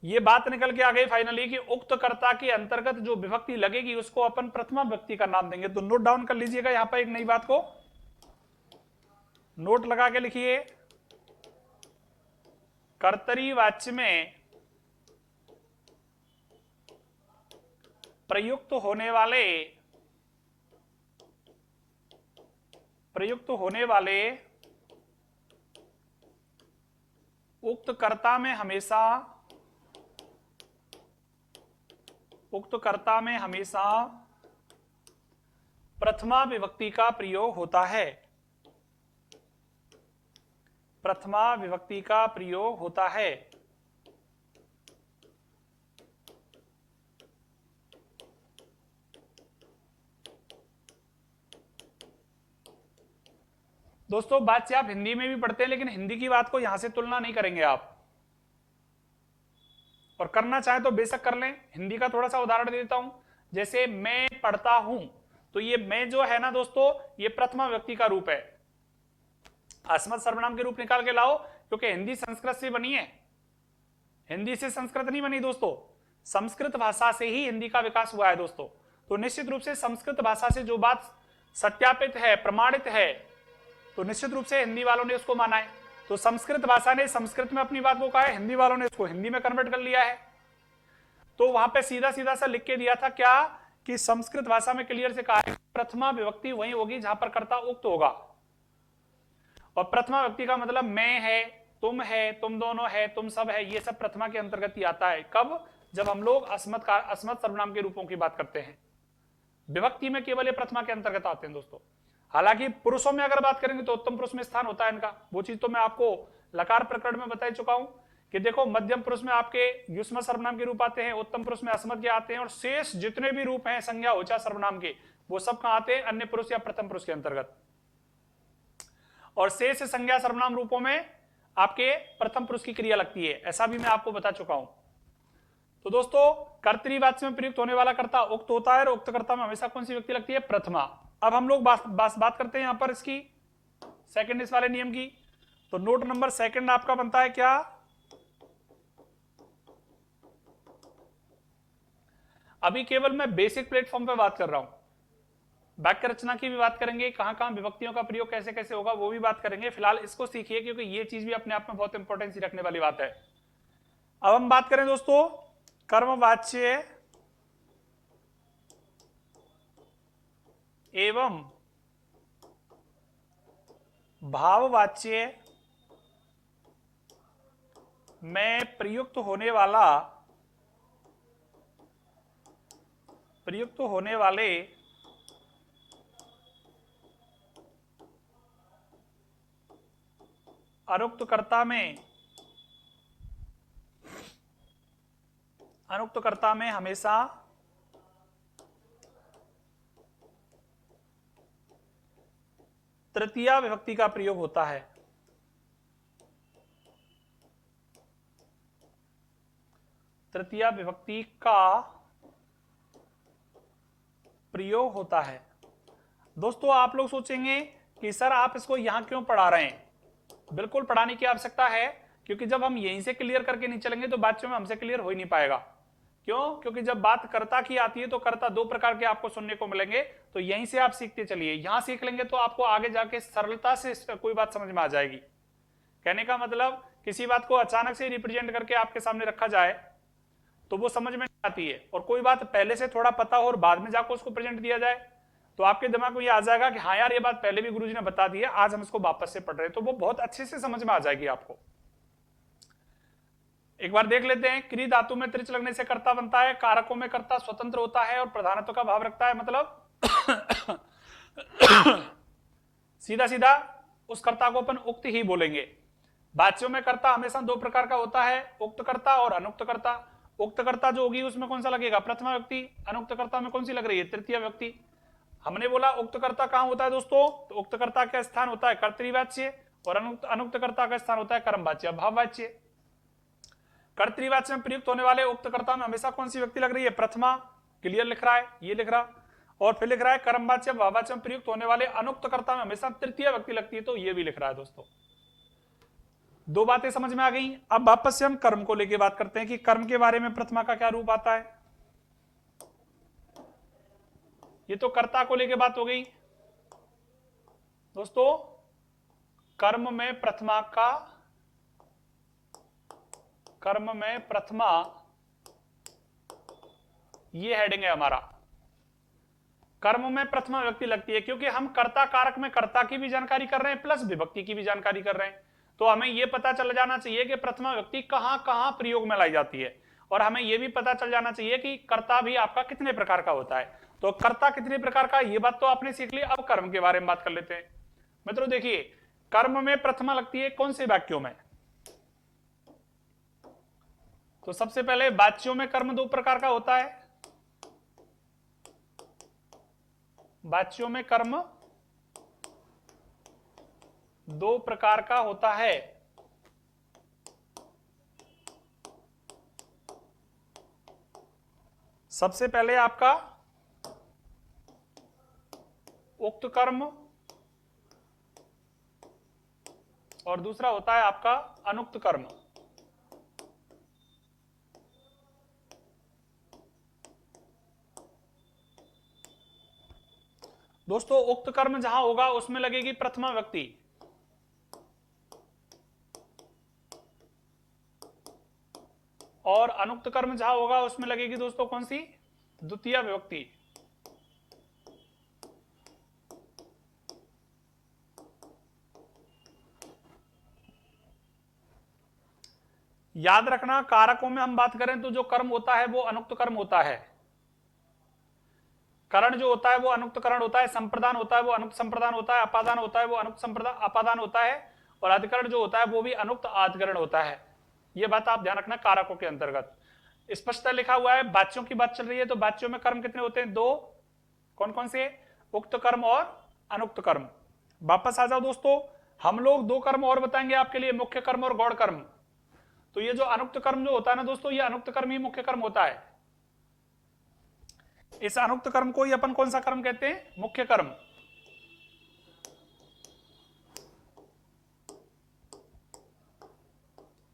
ये बात निकल के आ गई फाइनली कि उक्त कर्ता के अंतर्गत जो विभक्ति लगेगी उसको अपन प्रथमा विभक्ति का नाम देंगे। तो नोट डाउन कर लीजिएगा यहां पर एक नई बात को नोट लगा के लिखिए, कर्तरी वाच्य में प्रयुक्त होने वाले उक्त कर्ता में हमेशा प्रथमा विभक्ति का प्रयोग होता है। प्रथमा विभक्ति का प्रयोग होता है। दोस्तों बात से आप हिंदी में भी पढ़ते हैं, लेकिन हिंदी की बात को यहां से तुलना नहीं करेंगे आप, और करना चाहे तो बेशक कर लें। हिंदी का थोड़ा सा उदाहरण दे देता हूं। जैसे मैं पढ़ता हूं, तो ये मैं जो है ना दोस्तों ये प्रथमा व्यक्ति का रूप है। अस्मत् सर्वनाम के रूप निकाल के लाओ, क्योंकि हिंदी संस्कृत से बनी है, हिंदी से संस्कृत नहीं बनी दोस्तों, संस्कृत भाषा से ही हिंदी का विकास हुआ है दोस्तों। तो निश्चित रूप से संस्कृत भाषा से जो बात सत्यापित है, प्रमाणित है, तो निश्चित रूप से हिंदी वालों ने उसको माना है। तो संस्कृत भाषा ने संस्कृत में अपनी बात को कहा है, हिंदी वालों ने उसको हिंदी में कन्वर्ट कर लिया है। तो वहां पे सीधा सीधा सा लिख के दिया था क्या, कि संस्कृत भाषा में क्लियर से कहा है प्रथमा विभक्ति वही होगी जहां पर कर्ता उक्त होगा। और प्रथमा विभक्ति का मतलब मैं है, तुम दोनों है, तुम सब है, ये सब प्रथमा के अंतर्गत ही आता है। कब, जब हम लोग अस्मत् सर्वनाम के रूपों की बात करते हैं। विभक्ति में केवल ये प्रथमा के अंतर्गत आते हैं दोस्तों। हालांकि पुरुषों में अगर बात करेंगे तो उत्तम पुरुष में स्थान होता है इनका। वो चीज तो मैं आपको लकार प्रकरण में बता चुका हूं कि देखो मध्यम पुरुष में आपके युष्म सर्वनाम के रूप आते हैं, उत्तम पुरुष में अस्मत् के आते हैं, और शेष जितने भी रूप हैं संज्ञा होचा सर्वनाम के वो सब कहां आते हैं, अन्य पुरुष या प्रथम पुरुष के अंतर्गत। और शेष संज्ञा सर्वनाम रूपों में आपके प्रथम पुरुष की क्रिया लगती है, ऐसा भी मैं आपको बता चुका हूं। तो दोस्तों कर्तृवाच्य में प्रयुक्त होने वाला कर्ता उक्त होता है, और उक्त कर्ता में हमेशा कौन सी व्यक्ति लगती है, प्रथमा। अब हम लोग बात करते हैं यहां पर इसकी सेकंड इस वाले नियम की। तो नोट नंबर सेकंड आपका बनता है क्या, अभी केवल मैं बेसिक प्लेटफॉर्म पे बात कर रहा हूं, वाक्य रचना की भी बात करेंगे, कहां कहां विभक्तियों का प्रयोग कैसे कैसे होगा वो भी बात करेंगे। फिलहाल इसको सीखिए क्योंकि ये चीज भी अपने आप में बहुत इंपॉर्टेंस रखने वाली बात है। अब हम बात करें दोस्तों कर्मवाच्य एवं भाववाच्य में प्रयुक्त होने वाले अनुक्तकर्ता में हमेशा तृतीया विभक्ति का प्रयोग होता है। तृतीया विभक्ति का प्रयोग होता है। दोस्तों आप लोग सोचेंगे कि सर आप इसको यहां क्यों पढ़ा रहे हैं? बिल्कुल पढ़ाने की आवश्यकता है, क्योंकि जब हम यहीं से क्लियर करके नहीं चलेंगे तो बच्चों में हमसे क्लियर हो ही नहीं पाएगा। क्यों? क्योंकि जब बात कर्ता की आती है तो कर्ता दो प्रकार के आपको सुनने को मिलेंगे, तो यहीं से आप सीखते चलिए। यहां सीख लेंगे तो आपको आगे जाके सरलता से कोई बात समझ में आ जाएगी। कहने का मतलब किसी बात को अचानक से रिप्रेजेंट करके आपके सामने रखा जाए तो वो समझ में नहीं आती है, और कोई बात पहले से थोड़ा पता हो और बाद में जाकर उसको प्रेजेंट दिया जाए तो आपके दिमाग में ये आ जाएगा कि हाँ यार ये बात पहले भी गुरुजी ने बता दी है, आज हम इसको वापस से पढ़ रहे हैं, तो वो बहुत अच्छे से समझ में आ जाएगी आपको। एक बार देख लेते हैं। क्री धातु में त्रिच लगने से कर्ता बनता है, कारकों में कर्ता स्वतंत्र होता है और प्रधानत्व का भाव रखता है। मतलब सीधा सीधा उस कर्ता को अपन उक्त ही बोलेंगे। वाच्यों में कर्ता हमेशा दो प्रकार का होता है, उक्त कर्ता और अनुक्त कर्ता। उक्त कर्ता जो होगी उसमें कौन सा लगेगा? प्रथमा व्यक्ति। अनुक्त कर्ता में कौन सी लग रही है? तृतीय व्यक्ति। हमने बोला उक्त कर्ता कहां होता है दोस्तों? तो उक्त कर्ता का स्थान होता है कर्तृवाच्य और अनुक्त कर्ता का स्थान होता है कर्मवाच्य, भाववाच्य। कर्तृवाच्य में प्रयुक्त होने वाले उक्त कर्ता में हमेशा कौन सी व्यक्ति लग रही है? प्रथमा। क्लियर लिख रहा है, ये लिख रहा। और फिर लिख रहा है कर्मवाच्य भाववाच्य में प्रयुक्त होने वाले अनुक्त कर्ता में हमेशा तृतीय व्यक्ति लगती है, तो ये भी लिख रहा है दोस्तों। दो बातें समझ में आ गई। अब वापस से हम कर्म को लेके बात करते हैं कि कर्म के बारे में प्रथमा का क्या रूप आता है। ये तो कर्ता को लेके बात हो गई दोस्तों। कर्म में प्रथमा ये हेडिंग है हमारा। कर्म में प्रथमा व्यक्ति लगती है क्योंकि हम कर्ता कारक में कर्ता की भी जानकारी कर रहे हैं प्लस विभक्ति की भी जानकारी कर रहे हैं, तो हमें यह पता चल जाना चाहिए कि प्रथमा व्यक्ति कहां कहां प्रयोग में लाई जाती है, और हमें यह भी पता चल जाना चाहिए कि कर्ता भी आपका कितने प्रकार का होता है। तो कर्ता कितने प्रकार का, ये बात तो आपने सीख ली। अब कर्म के बारे में बात कर लेते हैं। मित्रों देखिए, कर्म में प्रथमा लगती है कौन से वाक्यों में? तो सबसे पहले वाच्यों में कर्म दो प्रकार का होता है। वाच्यों में कर्म दो प्रकार का होता है। सबसे पहले आपका उक्त कर्म और दूसरा होता है आपका अनुक्त कर्म। दोस्तों उक्त कर्म जहां होगा उसमें लगेगी प्रथमा व्यक्ति, और अनुक्त कर्म जहां होगा उसमें लगेगी दोस्तों कौन सी? द्वितीय विभक्ति। याद रखना, कारकों में हम बात करें तो जो कर्म होता है वो अनुक्त कर्म होता है। करण जो होता है वो अनुक्त करण होता है, संप्रदान होता है वो अनुक्त संप्रदान होता है, अपादान होता है वो अनुक्त संप्रदान अपादान होता है, और अधिकरण जो होता है वो भी अनुक्त आधिकरण होता है। ये बात आप ध्यान रखना कारकों के अंतर्गत। स्पष्टता लिखा हुआ है। वाच्यों की बात चल रही है तो वाच्यों में कर्म कितने होते हैं? दो। कौन कौन से? उक्त कर्म और अनुक्त कर्म। वापस आ जाओ दोस्तों, हम लोग दो कर्म और बताएंगे आपके लिए, मुख्य कर्म और गौण कर्म। तो ये जो अनुक्त कर्म जो होता है ना दोस्तों, ये अनुक्त कर्म ही मुख्य कर्म होता है। इस अनुक्त कर्म को ही अपन कौन सा कर्म कहते हैं? मुख्य कर्म।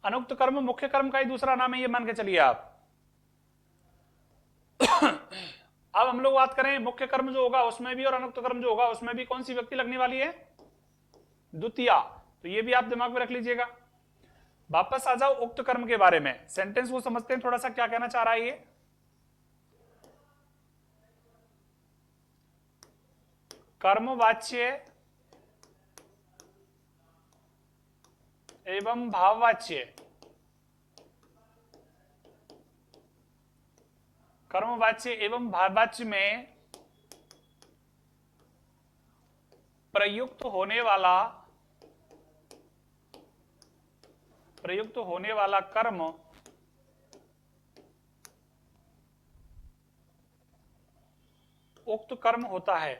अनुक्त कर्म मुख्य कर्म का ही दूसरा नाम है, ये मान के चलिए आप। अब हम लोग बात करें मुख्य कर्म जो होगा उसमें भी और अनुक्त कर्म जो होगा उसमें भी कौन सी व्यक्ति लगने वाली है? द्वितीया। तो ये भी आप दिमाग में रख लीजिएगा। वापस आ जाओ उक्त कर्म के बारे में, सेंटेंस को समझते हैं थोड़ा सा क्या कहना चाह रहा है ये। कर्मवाच्य एवं भाववाच्य, कर्मवाच्य एवं भाववाच्य में प्रयुक्त होने वाला प्रयुक्त होने वाला कर्म उक्त कर्म होता है,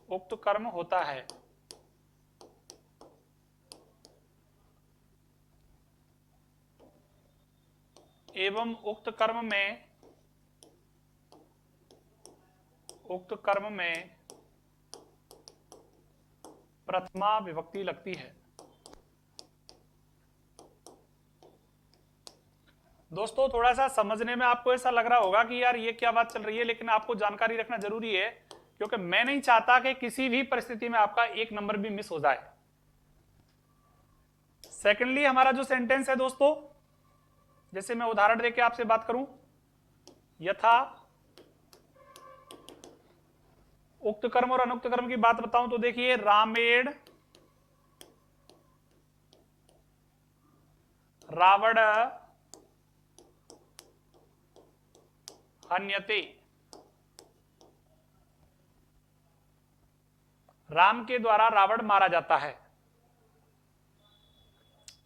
उक्त कर्म होता है। एवं उक्त कर्म में, उक्त कर्म में प्रथमा विभक्ति लगती है। दोस्तों थोड़ा सा समझने में आपको ऐसा लग रहा होगा कि यार ये क्या बात चल रही है, लेकिन आपको जानकारी रखना जरूरी है, क्योंकि मैं नहीं चाहता कि किसी भी परिस्थिति में आपका एक नंबर भी मिस हो जाए। सेकेंडली हमारा जो सेंटेंस है दोस्तों, जैसे मैं उदाहरण देके आपसे बात करूं, यथा उक्त कर्म और अनुक्त कर्म की बात बताऊं तो देखिए, रामेण रावण हन्यते। राम के द्वारा रावण मारा जाता है।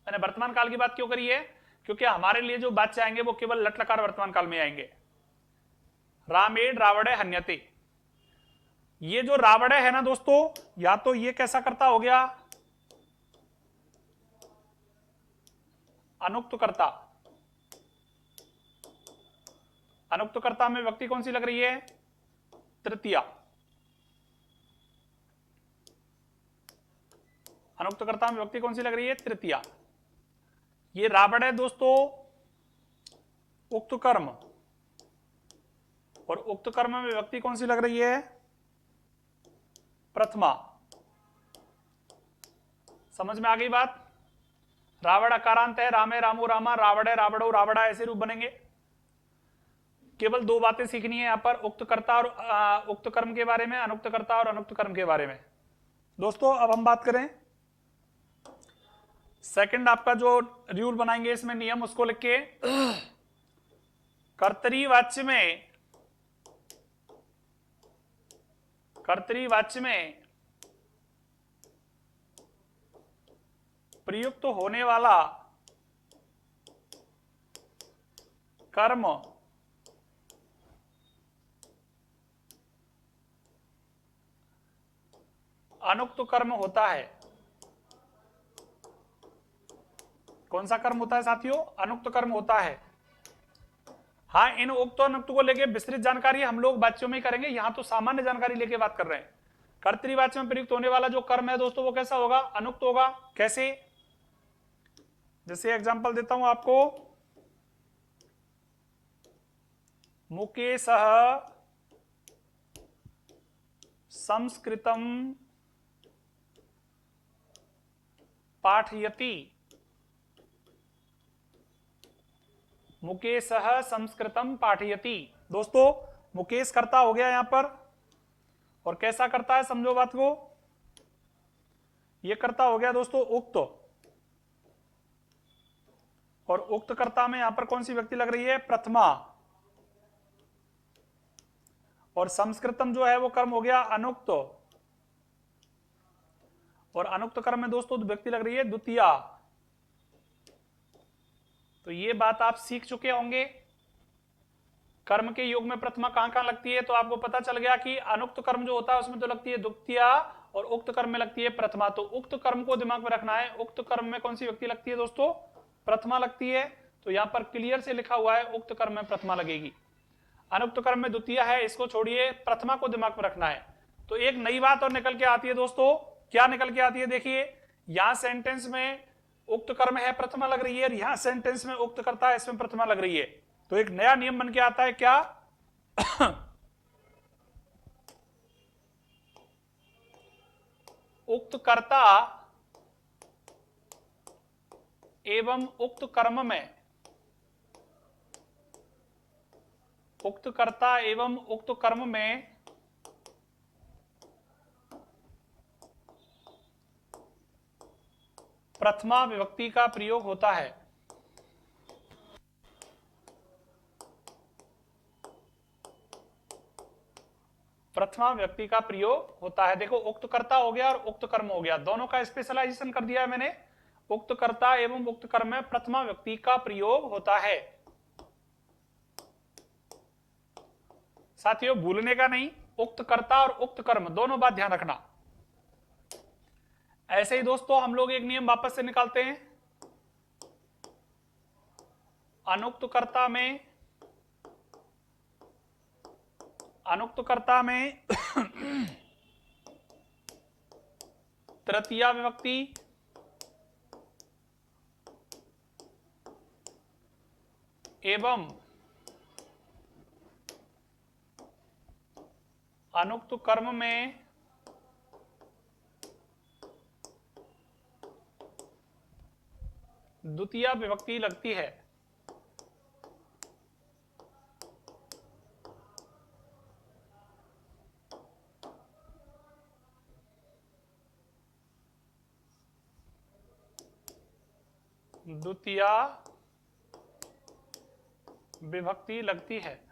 मैंने वर्तमान काल की बात क्यों करी है? क्योंकि हमारे लिए जो वाच्य आएंगे वो केवल लट लकार वर्तमान काल में आएंगे। रामेण रावण हन्यते, ये जो रावण है ना दोस्तों, या तो ये कैसा करता हो गया, अनुक्त कर्ता। अनुक्त कर्ता में व्यक्ति कौन सी लग रही है? तृतीया। अनुक्त कर्ता में व्यक्ति कौन सी लग रही है? तृतीया। ये रावण है दोस्तों उक्त कर्म, और उक्त कर्म में व्यक्ति कौन सी लग रही है? प्रथमा। समझ में आ गई बात? रावण अकारांत है, रामे रामो रामा, रावण है रावणो रावणा, ऐसे रूप बनेंगे। केवल दो बातें सीखनी है यहां पर, उक्त कर्ता और उक्त कर्म के बारे में, अनुक्त कर्ता और अनुक्त कर्म के बारे में। दोस्तों अब हम बात करें सेकंड, आपका जो रूल बनाएंगे इसमें नियम, उसको लिख के, कर्तरीवाच्य में, कर्तरीवाच्य में प्रयुक्त होने वाला कर्म अनुक्त कर्म होता है। कौन सा कर्म होता है साथियों? अनुक्त कर्म होता है। हाँ, इन उक्त और अनुक्त को लेके विस्तृत जानकारी हम लोग वाच्यों में ही करेंगे, यहां तो सामान्य जानकारी लेके बात कर रहे हैं। कर्तृवाच्य में प्रयुक्त होने वाला जो कर्म है दोस्तों, वो कैसा होगा? अनुक्त होगा। कैसे? जैसे एग्जांपल देता हूं आपको, मुकेशः संस्कृतं पाठयति। मुकेशः संस्कृतं पाठयति। दोस्तों मुकेश करता हो गया यहां पर, और कैसा करता है समझो बात को, यह करता हो गया दोस्तों उक्त, और उक्त कर्ता में यहां पर कौन सी व्यक्ति लग रही है? प्रथमा। और संस्कृतम जो है वो कर्म हो गया अनुक्त, और अनुक्त कर्म में दोस्तों व्यक्ति लग रही है द्वितीया। तो ये बात आप सीख चुके होंगे, कर्म के योग में प्रथमा कहां कहां लगती है। तो आपको पता चल गया कि अनुक्त कर्म जो होता है उसमें तो लगती है द्वितीया, और उक्त कर्म में लगती है प्रथमा। तो उक्त कर्म को दिमाग में रखना है, उक्त कर्म में कौन सी व्यक्ति लगती है दोस्तों? प्रथमा लगती है। तो यहां पर क्लियर से लिखा हुआ है उक्त कर्म में प्रथमा लगेगी, अनुक्त कर्म में द्वितीय है, इसको छोड़िए, प्रथमा को दिमाग में रखना है। तो एक नई बात और निकल के आती है दोस्तों, क्या निकल के आती है? देखिए, यहां सेंटेंस में उक्त कर्म है प्रथमा लग रही है, और यहां सेंटेंस में उक्त कर्ता है इसमें प्रथमा लग रही है। तो एक नया नियम बन के आता है, क्या? उक्त कर्ता एवं उक्त कर्म में, उक्त कर्ता एवं उक्त कर्म में प्रथमा विभक्ति का प्रयोग होता है। प्रथमा व्यक्ति का प्रयोग होता है। देखो उक्त कर्ता हो गया और उक्त कर्म हो गया, दोनों का स्पेशलाइजेशन कर दिया है मैंने। उक्त कर्ता एवं उक्त कर्म में प्रथमा व्यक्ति का प्रयोग होता है। साथियों भूलने का नहीं, उक्त कर्ता और उक्त कर्म दोनों बात ध्यान रखना। ऐसे ही दोस्तों हम लोग एक नियम वापस से निकालते हैं। अनुक्त कर्ता में तृतीया विभक्ति एवं अनुक्त कर्म में द्वितीया विभक्ति लगती है। द्वितीया विभक्ति लगती है।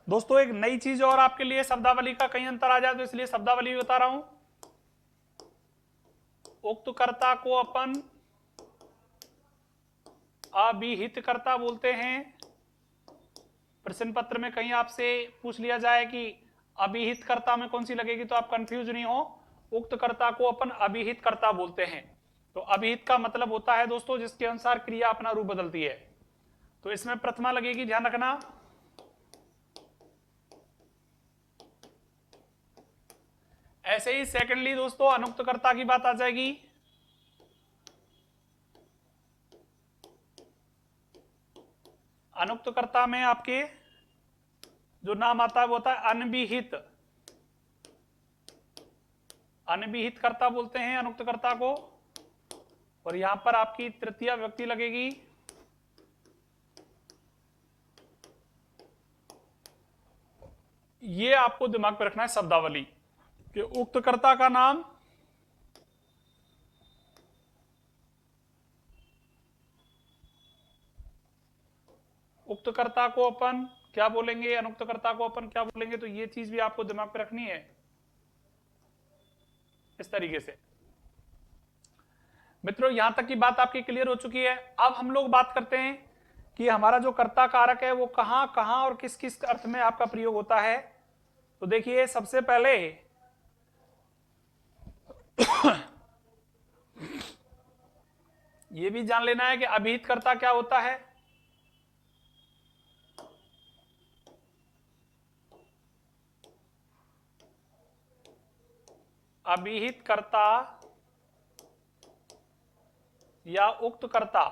दोस्तों एक नई चीज और आपके लिए, शब्दावली का कहीं अंतर आ जाए तो इसलिए शब्दावली भी बता रहा हूं। उक्त कर्ता को अपन अभिहित कर्ता बोलते हैं। प्रश्न पत्र में कहीं आपसे पूछ लिया जाए कि अभिहित कर्ता में कौन सी लगेगी तो आप कंफ्यूज नहीं हो। उक्त कर्ता को अपन अभिहित कर्ता बोलते हैं। तो अभिहित का मतलब होता है दोस्तों जिसके अनुसार क्रिया अपना रूप बदलती है। तो इसमें प्रथमा लगेगी, ध्यान रखना। ऐसे ही सेकेंडली दोस्तों अनुक्त कर्ता की बात आ जाएगी। अनुक्त कर्ता में आपके जो नाम आता है वो होता है अनभिहित। अनभिहित कर्ता बोलते हैं अनुक्त कर्ता को। और यहां पर आपकी तृतीया विभक्ति लगेगी। ये आपको दिमाग में रखना है शब्दावली कि उक्त कर्ता का नाम उक्त कर्ता को अपन क्या बोलेंगे, अनुक्त कर्ता को अपन क्या बोलेंगे, तो ये चीज भी आपको दिमाग में रखनी है इस तरीके से। मित्रों यहां तक की बात आपकी क्लियर हो चुकी है। अब हम लोग बात करते हैं कि हमारा जो कर्ता कारक है वो कहां कहां और किस किस अर्थ में आपका प्रयोग होता है। तो देखिए सबसे पहले ये भी जान लेना है कि अभिहित कर्ता क्या होता है। अभिहित कर्ता या उक्त कर्ता,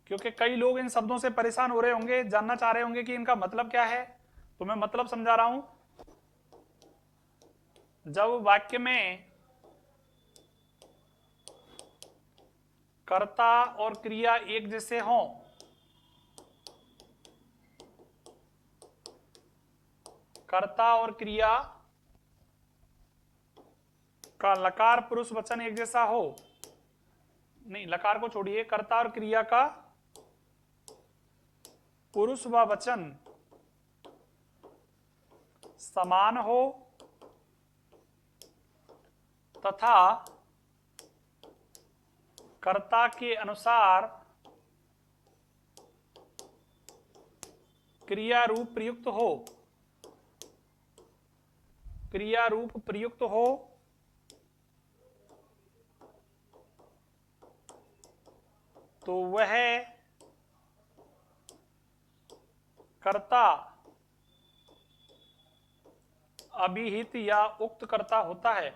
क्योंकि कई लोग इन शब्दों से परेशान हो रहे होंगे, जानना चाह रहे होंगे कि इनका मतलब क्या है। तो मैं मतलब समझा रहा हूं। जब वाक्य में कर्ता और क्रिया एक जैसे हों, कर्ता और क्रिया का लकार पुरुष वचन एक जैसा हो, नहीं लकार को छोड़िए, कर्ता और क्रिया का पुरुष व वचन समान हो तथा कर्ता के अनुसार क्रिया रूप प्रयुक्त हो, क्रिया रूप प्रयुक्त हो तो वह कर्ता अभिहित या उक्त कर्ता होता है।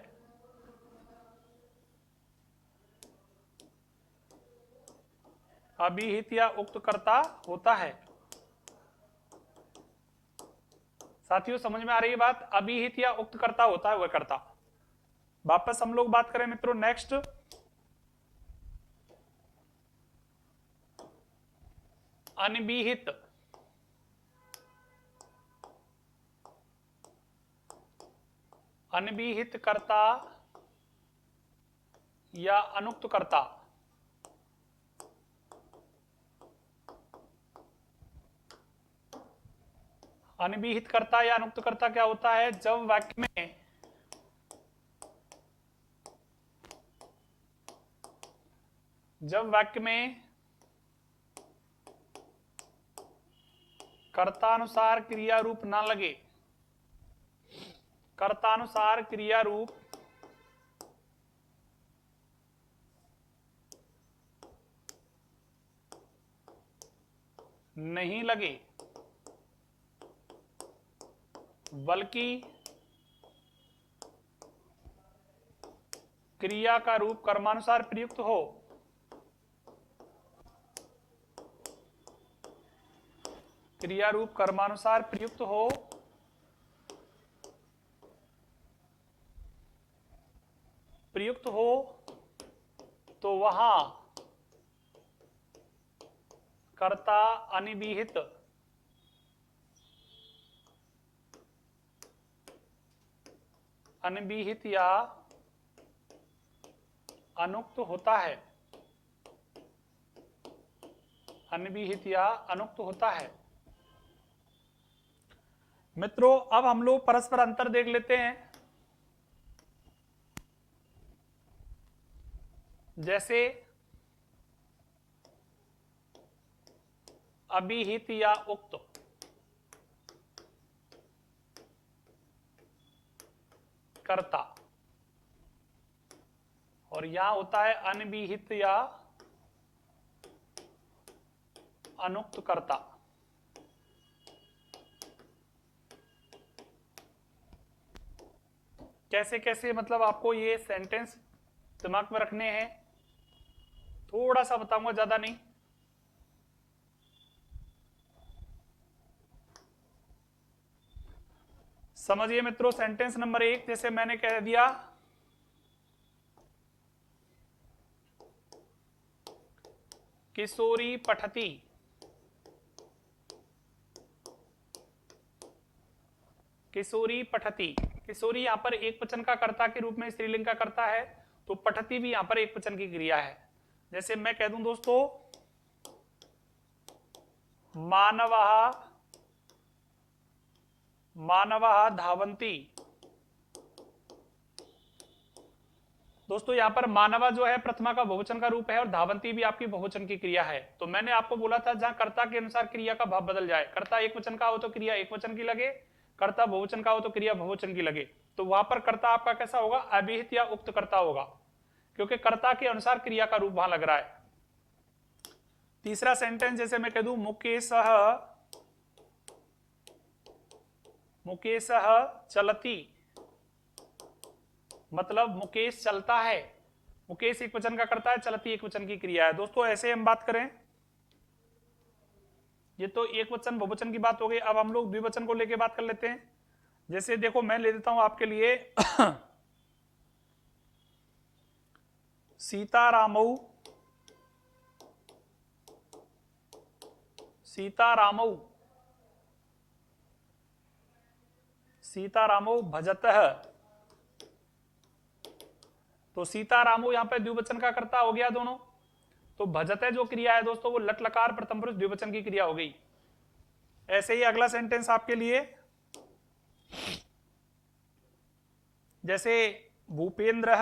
अभिहित या उक्त कर्ता होता है। साथियों समझ में आ रही है बात? अभिहित या उक्त कर्ता होता है वह कर्ता। वापस हम लोग बात करें मित्रों नेक्स्ट, अनभिहित। अनभिहित कर्ता या अनुक्त कर्ता अनभिहित कर्ता या अनुक्त कर्ता क्या होता है? जब वाक्य में कर्तानुसार क्रिया रूप ना लगे, कर्तानुसार क्रिया रूप नहीं लगे, बल्कि क्रिया का रूप कर्मानुसार प्रयुक्त हो, क्रिया रूप कर्मानुसार प्रयुक्त हो, तो वहां कर्ता अनिविहित या अनुक्त होता है, अनभिहित या अनुक्त होता है। मित्रों, अब हम लोग परस्पर अंतर देख लेते हैं। जैसे अभिहित या उक्त, कर्ता, और यहां होता है अनभिहित या अनुक्त कर्ता। कैसे कैसे मतलब आपको ये सेंटेंस दिमाग में रखने हैं, थोड़ा सा बताऊंगा, ज्यादा नहीं। समझिए मित्रों, सेंटेंस नंबर 1 जैसे मैंने कह दिया, किशोरी पठती, किशोरी पठती। किशोरी यहां पर एक वचन का कर्ता के रूप में स्त्रीलिंग का कर्ता है, तो पठती भी यहां पर एक वचन की क्रिया है। जैसे मैं कह दूं दोस्तों, मानवः धावन्ति। दोस्तों यहां पर मानवा जो है प्रथमा का बहुवचन का रूप है और धावंती भी आपकी बहुवचन की क्रिया है। तो मैंने आपको बोला था जहां कर्ता के अनुसार क्रिया का भाव बदल जाए, कर्ता एक वचन का हो तो क्रिया एक वचन की लगे, कर्ता बहुवचन का हो तो क्रिया बहुवचन की लगे, तो वहां पर कर्ता आपका कैसा होगा? अभिहित या उक्त कर्ता होगा, क्योंकि कर्ता के अनुसार क्रिया का रूप वहां लग रहा है। तीसरा सेंटेंस जैसे मैं कह दूं, मुकेशः चलती, मतलब मुकेश चलता है। मुकेश एक वचन का कर्ता है, चलती एक वचन की क्रिया है। दोस्तों ऐसे हम बात करें, ये तो एक वचन बहुवचन की बात हो गई। अब हम लोग द्विवचन को लेके बात कर लेते हैं। जैसे देखो मैं ले देता हूं आपके लिए सीतारामऊ, सीतारामऊ, सीतारामऊ भजतः। तो सीतारामऊ यहां पे द्विवचन का कर्ता हो गया दोनों। तो भजते जो क्रिया है दोस्तों वो लट लकार प्रथम पुरुष द्विवचन की क्रिया हो गई। ऐसे ही अगला सेंटेंस आपके लिए, जैसे भूपेंद्र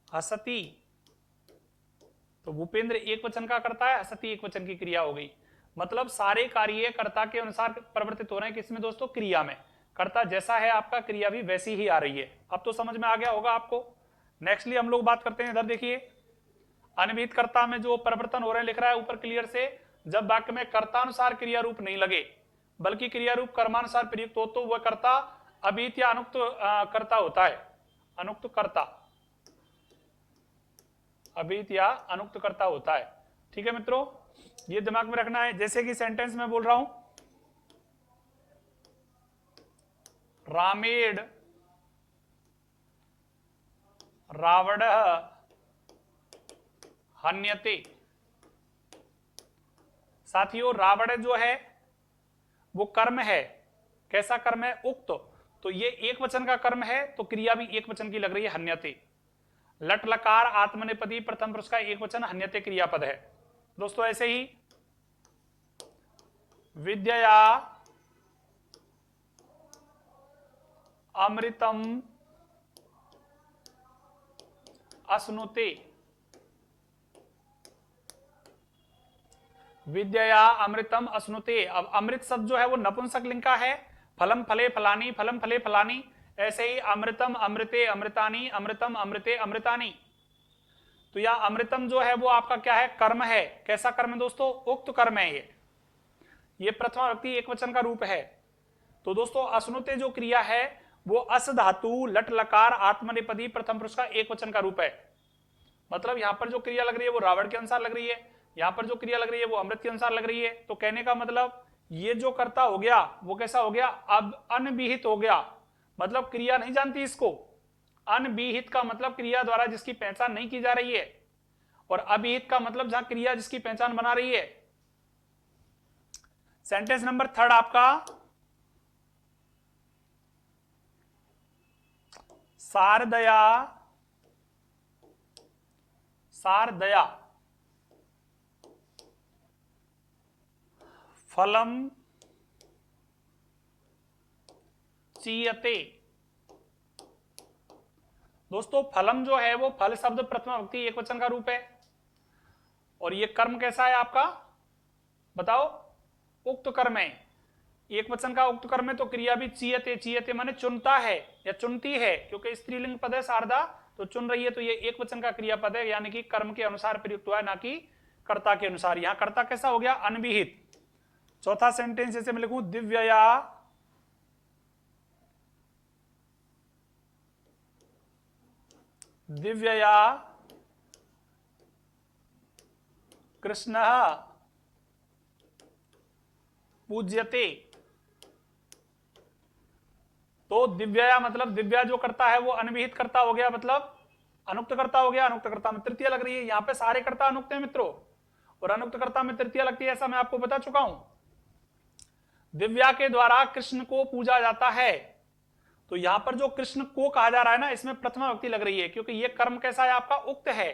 हसती। तो भूपेंद्र एक वचन का कर्ता है, हसती एक वचन की क्रिया हो गई। मतलब सारे कार्य कर्ता के अनुसार परिवर्तित हो रहे हैं। किसमें दोस्तों? क्रिया में। कर्ता जैसा है आपका, क्रिया भी वैसी ही आ रही है। अब तो समझ में आ गया होगा आपको। नेक्स्टली हम लोग बात करते हैं, इधर देखिए, अनभिहित कर्ता में जो परिवर्तन हो रहे हैं लिख रहा है ऊपर क्लियर से, जब वाक्य में कर्तानुसार क्रिया रूप नहीं लगे बल्कि क्रिया रूप कर्मानुसार प्रयुक्त हो, तो वह कर्ता अभिहित या अनुक्त कर्ता होता है। अनुक्त कर्ता, अभिहित या अनुक्त कर्ता होता है। ठीक है मित्रों, ये दिमाग में रखना है। जैसे कि सेंटेंस में बोल रहा हूं, रामेण रावणः हन्यते। साथियों रावण जो है वो कर्म है, कैसा कर्म है? उक्त। तो ये एक वचन का कर्म है, तो क्रिया भी एक वचन की लग रही है, हन्यते। लट लकार आत्मनेपदी प्रथम पुरुष का एक वचन हन्यते क्रियापद है। दोस्तों ऐसे ही विद्यया अमृतम अश्नुते, विद्यया अमृतम अश्नुते। अब अमृत शब्द जो है वो नपुंसक लिंग का है, फलम फले फलानी, फलम फले फलानी। ऐसे ही अमृतम अमृते अमृतानी, अमृतम अमृते अमृतानी। तो यह अमृतम जो है वो आपका क्या है, कर्म है। कैसा कर्म है दोस्तों, उक्त कर्म है ये प्रथमा व्यक्ति एक वचन का रूप है। तो दोस्तों अश्नुते जो क्रिया है वो अस धातु लट लकार आत्मनेपदी प्रथम पुरुष का एक वचन का रूप है। मतलब यहां पर जो क्रिया लग रही है वो रावण के अनुसार लग रही है, यहां पर जो क्रिया लग रही है वो अमृत के अनुसार लग रही है। तो कहने का मतलब ये जो कर्ता हो गया वो कैसा हो गया, अब अनविहित हो गया। मतलब क्रिया नहीं जानती इसको। अनविहित का मतलब क्रिया द्वारा जिसकी पहचान नहीं की जा रही है, और अभिहित का मतलब जहां क्रिया जिसकी पहचान बना रही है। सेंटेंस नंबर 3 आपका, शारदया शारदया फलम चीयते। दोस्तों फलम जो है वो फल शब्द प्रथमा विभक्ति एक वचन का रूप है, और ये कर्म कैसा है आपका बताओ, उक्त कर्म है, एक वचन का उक्त कर्म है। तो क्रिया भी चीयते, चीयते माने चुनता है या चुनती है, क्योंकि स्त्रीलिंग पद है शारदा, तो चुन रही है, तो ये एक वचन का क्रियापद है, यानी कि कर्म के अनुसार प्रयुक्त हुआ है, ना कि कर्ता के अनुसार। यहां कर्ता कैसा हो गया, अनविहित। चौथा सेंटेंस जैसे मैं लिखूं, दिव्यया दिव्यया कृष्ण पूज्यते। तो दिव्यया मतलब दिव्या जो करता है वो अनविहित करता हो गया, मतलब अनुक्त करता हो गया। अनुक्त करता में तृतीया लग रही है, यहां पे सारे कर्ता अनुक्त है मित्रों, और अनुक्त कर्ता में तृतीया लगती है, ऐसा मैं आपको बता चुका हूं। दिव्या के द्वारा कृष्ण को पूजा जाता है, तो यहां पर जो कृष्ण को कहा जा रहा है ना, इसमें प्रथमा विभक्ति लग रही है, क्योंकि ये कर्म कैसा है आपका, उक्त है।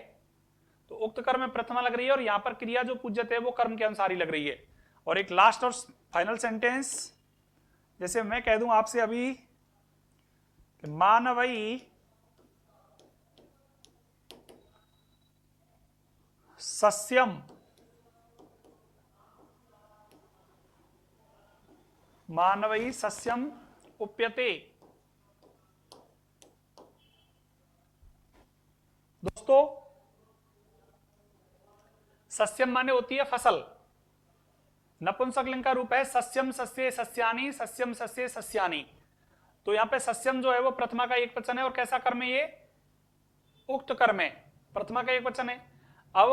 तो उक्त कर्म में प्रथमा लग रही है, और यहां पर क्रिया जो पूज्यते है वो कर्म के अनुसार ही लग रही है। और एक लास्ट और फाइनल सेंटेंस, जैसे मैं कह दूं आपसे अभी कि मानवई सस्यम, मानवई सस्यम उप्यते। दोस्तों सस्यम माने होती है फसल, नपुंसक लिंग का रूप है, सस्यम सस्ये सस्यानि, सस्यम सस्ये सस्यानि। तो यहां पे सस्यम जो है वो प्रथमा का एक वचन है, और कैसा कर्म है ये, उक्त कर्म है, प्रथमा का एक वचन है। अब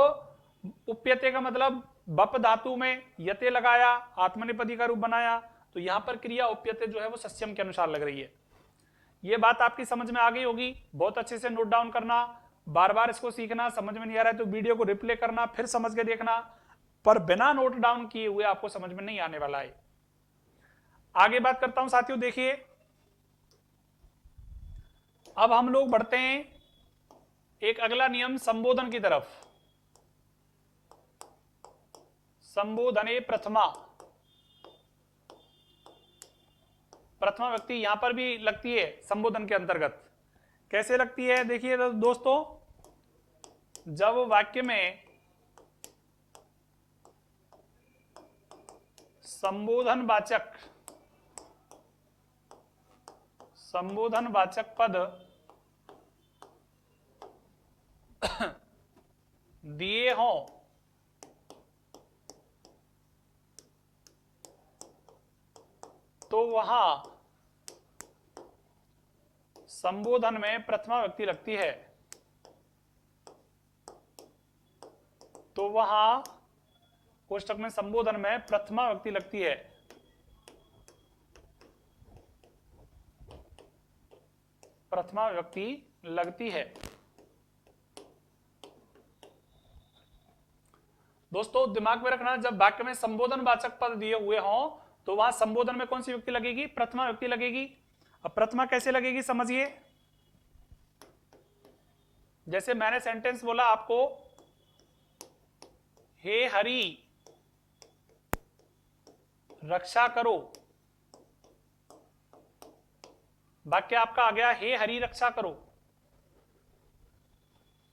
उप्यते का मतलब बप धातु में यते लगाया, आत्मनेपदी का रूप बनाया, तो यहां पर क्रिया उप्यते जो है वो सस्यम के अनुसार लग रही है। ये बात आपकी समझ में आ गई होगी, बहुत अच्छे से नोट डाउन करना, बार बार इसको सीखना। समझ में नहीं आ रहा है तो वीडियो को रिप्ले करना, फिर समझ के देखना, पर बिना नोट डाउन किए हुए आपको समझ में नहीं आने वाला है। आगे बात करता हूं साथियों, देखिए अब हम लोग बढ़ते हैं एक अगला नियम संबोधन की तरफ। संबोधने प्रथमा, प्रथमा व्यक्ति यहां पर भी लगती है संबोधन के अंतर्गत। कैसे लगती है देखिए दोस्तों, जब वाक्य में संबोधन वाचक पद दिए हों तो वहां संबोधन में प्रथमा व्यक्ति लगती है। तो वहां कोष्टक में संबोधन में प्रथमा व्यक्ति लगती है। प्रथमा व्यक्ति लगती है। दोस्तों दिमाग में रखना, जब वाक्य में संबोधन वाचक पद दिए हुए हों तो वहां संबोधन में कौन सी व्यक्ति लगेगी, प्रथमा व्यक्ति लगेगी। अब प्रथमा कैसे लगेगी समझिए, जैसे मैंने सेंटेंस बोला आपको, हे हरि रक्षा करो। वाक्य आपका आ गया हे हरि रक्षा करो।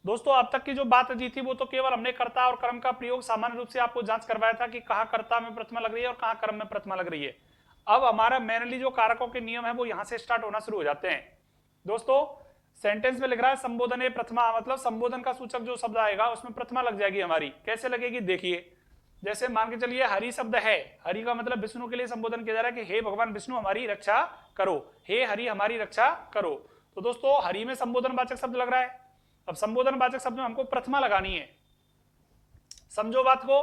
दोस्तों अब तक की जो बात दी थी वो तो केवल हमने कर्ता और कर्म का प्रयोग सामान्य रूप से आपको जांच करवाया था कि कहां कर्ता में प्रथमा लग रही है और कहां कर्म में प्रथमा लग रही है। अब हमारा मेनली जो कारकों के नियम है वो यहां से स्टार्ट होना शुरू हो जाते हैं। दोस्तों सेंटेंस में लिख रहा है संबोधन प्रथमा, मतलब संबोधन का सूचक जो शब्द आएगा उसमें प्रथमा लग जाएगी हमारी। कैसे लगेगी देखिए, जैसे मान के चलिए हरि शब्द है, हरि का मतलब विष्णु के लिए संबोधन किया जा रहा है कि हे भगवान विष्णु हमारी रक्षा करो, हे हरि हमारी रक्षा करो। तो दोस्तों हरि में संबोधन वाचक शब्द लग रहा है। अब संबोधन वाचक शब्द में हमको प्रथमा लगानी है। समझो बात को।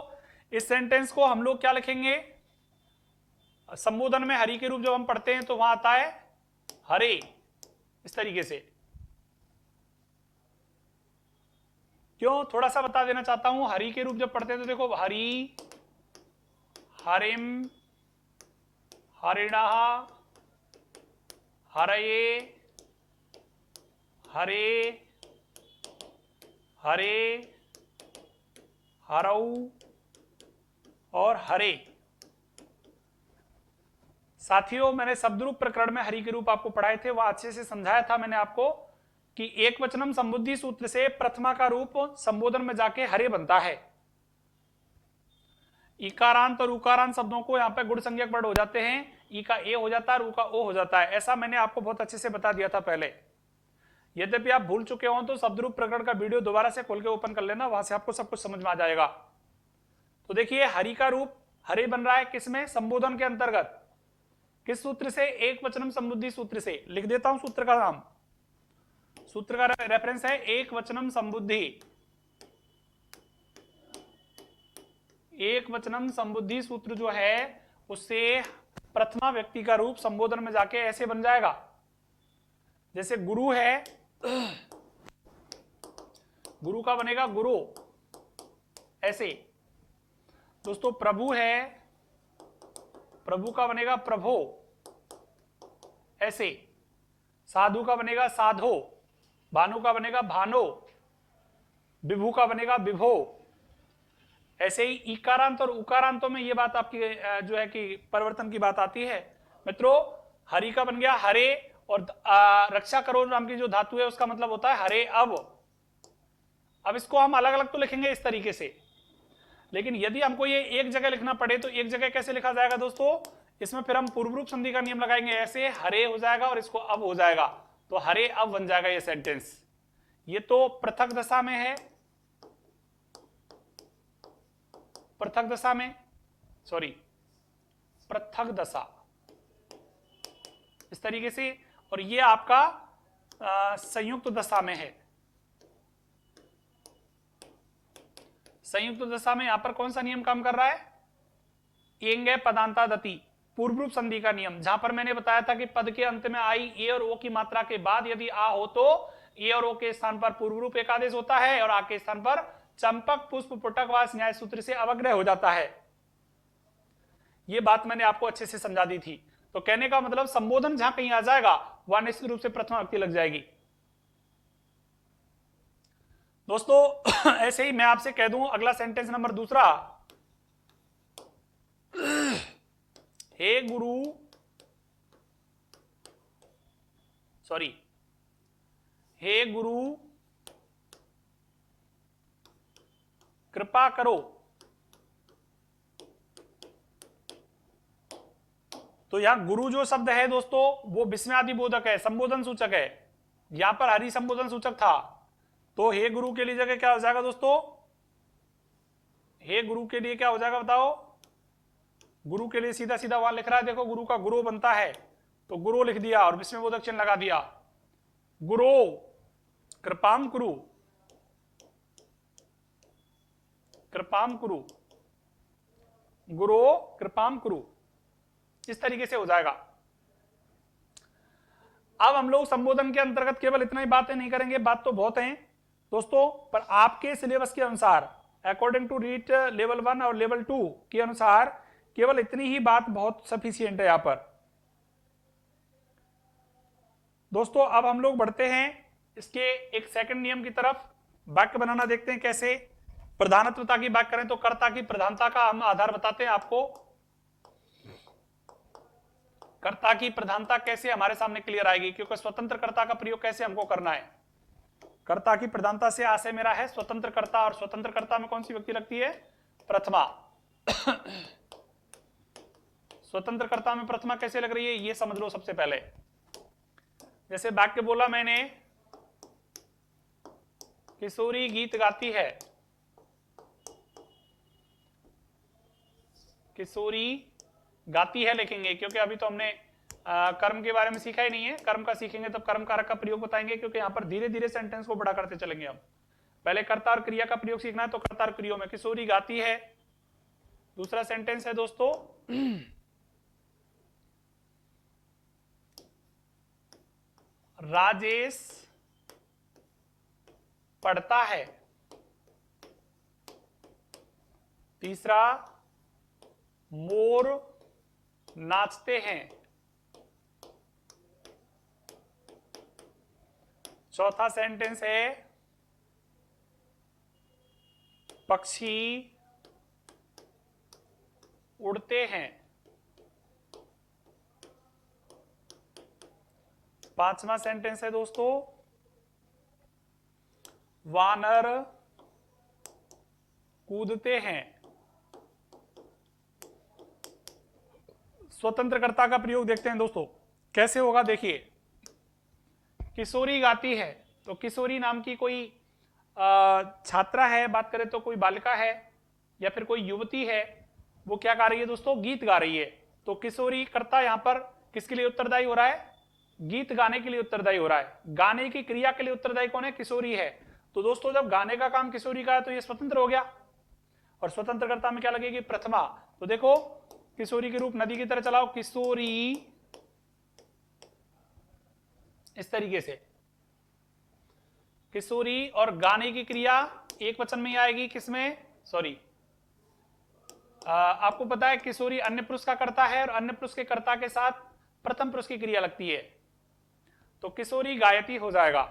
इस सेंटेंस को हम लोग क्या लिखेंगे, संबोधन में हरि के रूप जब हम पढ़ते हैं तो वहां आता है हरे, इस तरीके से। क्यों, थोड़ा सा बता देना चाहता हूं। हरि के रूप जब पढ़ते हैं तो देखो हरि, हरिम, हरिणः, हरये, हरे, हरे, हरऊ और हरे। साथियों मैंने शब्दरूप प्रकरण में हरि के रूप आपको पढ़ाए थे, वह अच्छे से समझाया था मैंने आपको कि एक वचनम संबुद्धि सूत्र से प्रथमा का रूप संबोधन में जाके हरे बनता है। इकारांत और उकारांत शब्दों को यहाँ पे गुण संज्ञक वर्ड हो जाते हैं, ई का ए हो जाता है और ऊ का ओ हो जाता है। ऐसा मैंने आपको बहुत अच्छे से बता दिया था पहले। यद्यपि आप भूल चुके हो तो शब्दरूप प्रकरण का वीडियो दोबारा से खोल के ओपन कर लेना, वहां से आपको सब कुछ समझ में आ जाएगा। तो देखिए हरि का रूप हरे बन रहा है किसमें, संबोधन के अंतर्गत। किस सूत्र से, एक वचनम संबुद्धि सूत्र से। लिख देता हूं सूत्र का नाम, सूत्र का रेफरेंस है एक वचनम संबुद्धि। एक वचनम संबुद्धि सूत्र जो है उससे प्रथमा व्यक्ति का रूप संबोधन में जाके ऐसे बन जाएगा। जैसे गुरु है, गुरु का बनेगा गुरु, ऐसे। दोस्तों प्रभु है, प्रभु का बनेगा प्रभो, ऐसे। साधु का बनेगा साधो, भानु का बनेगा भानो, विभु का बनेगा विभो। ऐसे ही इकारांत और उकारांतों में ये बात आपकी जो है कि परिवर्तन की बात आती है। मित्रों हरि का बन गया हरे, और रक्षा करो नाम की जो धातु है उसका मतलब होता है हरे अब इसको हम अलग अलग तो लिखेंगे इस तरीके से, लेकिन यदि हमको ये एक जगह लिखना पड़े तो एक जगह कैसे लिखा जाएगा दोस्तों, इसमें फिर हम पूर्व रूप संधि का नियम लगाएंगे, ऐसे हरे हो जाएगा और इसको अब हो जाएगा, तो हरे अब बन जाएगा ये सेंटेंस। ये तो पृथक दशा में है, पृथक दशा में, सॉरी पृथक दशा, इस तरीके से। और ये आपका संयुक्त दशा में है। संयुक्त दशा में यहां पर कौन सा नियम काम कर रहा है, एंग पदांतादति, पूर्व रूप संधि का नियम, जहां पर मैंने बताया था कि पद के अंत में आई ए और ओ की मात्रा के बाद यदि आ हो तो ए और ओ के स्थान पर पूर्व रूप एक आदेश होता है और आ के स्थान पर चंपक पुष्प पुटकवास न्याय सूत्र से अवग्रह हो जाता है। यह बात मैंने आपको अच्छे से समझा दी थी। तो कहने का मतलब संबोधन जहां कहीं आ जाएगा वह निश्चित रूप से प्रथमा व्यक्ति लग जाएगी। दोस्तों ऐसे ही मैं आपसे कह दूं अगला सेंटेंस नंबर दूसरा, हे गुरु, सॉरी हे गुरु कृपा करो। तो यहां गुरु जो शब्द है दोस्तों वो विस्मयादि बोधक है, संबोधन सूचक है। यहां पर हरि संबोधन सूचक था, तो हे गुरु के लिए जगह क्या हो जाएगा दोस्तों, हे गुरु के लिए क्या हो जाएगा बताओ। गुरु के लिए सीधा सीधा वहां लिख रहा है, देखो गुरु का गुरु बनता है तो गुरु लिख दिया और विस्मय बोधक चिन्ह लगा दिया। गुरु कृपाम कुरु, कृपाम कुरु, गुरु कृपाम कुरु, इस तरीके से हो जाएगा। अब हम लोग संबोधन के अंतर्गत केवल इतना ही बातें नहीं करेंगे, बात तो बहुत हैं दोस्तों, पर आपके सिलेबस के अनुसार अकॉर्डिंग टू रीट लेवल 1 और लेवल 2 के अनुसार केवल इतनी ही बात बहुत सफिशिएंट है यहां पर। दोस्तों अब हम लोग बढ़ते हैं इसके एक सेकंड नियम की तरफ। वाक्य बनाना देखते हैं कैसे। प्रधानत्वता की बात करें तो कर्ता की प्रधानता का हम आधार बताते हैं आपको। कर्ता की प्रधानता कैसे हमारे सामने क्लियर आएगी, क्योंकि स्वतंत्र कर्ता का प्रयोग कैसे हमको करना है। कर्ता की प्रधानता से आशय मेरा है स्वतंत्र कर्ता, और स्वतंत्र कर्ता में कौन सी व्यक्ति लगती है, प्रथमा। स्वतंत्र कर्ता में प्रथमा कैसे लग रही है ये समझ लो सबसे पहले। जैसे वाक्य बोला मैंने, किशोरी गीत गाती है, किशोरी गाती है लिखेंगे, क्योंकि अभी तो हमने कर्म के बारे में सीखा ही नहीं है। कर्म का सीखेंगे तब कर्म कारक का प्रयोग बताएंगे, क्योंकि यहाँ पर धीरे धीरे सेंटेंस को बड़ा करते चलेंगे हम। पहले कर्ता और क्रिया का प्रयोग सीखना है, तो कर्ता और क्रिया में किशोरी गाती है। दूसरा सेंटेंस है दोस्तों, राजेश पढ़ता है। तीसरा, मोर नाचते हैं। चौथा सेंटेंस है, पक्षी उड़ते हैं। पांचवा सेंटेंस है दोस्तों, वानर कूदते हैं। स्वतंत्रकर्ता का प्रयोग देखते हैं दोस्तों कैसे होगा। देखिए, किशोरी गाती है, तो किशोरी नाम की कोई छात्रा है, बात करें तो कोई बालिका है या फिर कोई युवती है, वो क्या गा रही है दोस्तों, गीत गा रही है। तो किशोरी कर्ता यहां पर किसके लिए उत्तरदायी हो रहा है, गीत गाने के लिए उत्तरदायी हो रहा है। गाने की क्रिया के लिए उत्तरदायी कौन है, किशोरी है। तो दोस्तों जब गाने का काम किशोरी का है तो ये स्वतंत्र हो गया, और स्वतंत्रकर्ता में क्या लगेगी, प्रथमा। तो देखो, किशोरी के रूप नदी की तरह चलाओ, किशोरी, इस तरीके से किशोरी, और गाने की क्रिया एक वचन में ही आएगी, किसमें, सॉरी, आपको पता है किशोरी अन्य पुरुष का कर्ता है, और अन्य पुरुष के कर्ता के साथ प्रथम पुरुष की क्रिया लगती है, तो किशोरी गायती हो जाएगा।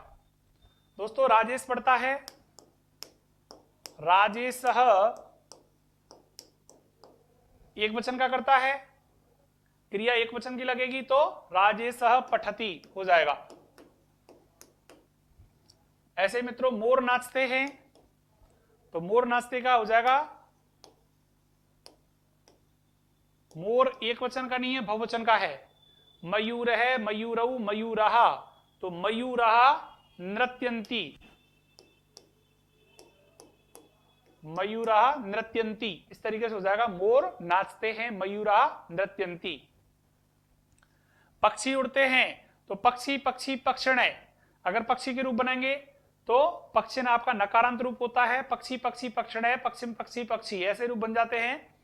दोस्तों राजेश पढ़ता है, राजेश एक वचन का करता है, क्रिया एक वचन की लगेगी, तो राजेश पठती हो जाएगा। ऐसे मित्रों, मोर नाचते हैं, तो मोर नाचते का हो जाएगा, मोर एक वचन का नहीं है, बहुवचन का है। मयूर है, मयूरऊ, मयूरहा, तो मयूरहा नृत्यंती, मयूरहा नृत्यंती, इस तरीके से हो जाएगा, मोर नाचते हैं, मयूरहा नृत्यंती। पक्षी उड़ते हैं, तो पक्षी, पक्षी, पक्षिणय, अगर पक्षी के रूप बनाएंगे तो पक्षिण आपका नकारांत रूप होता है, पक्षी, पक्षी, पक्षिणय, पक्षिम, पक्षी, पक्षी, ऐसे रूप बन जाते हैं।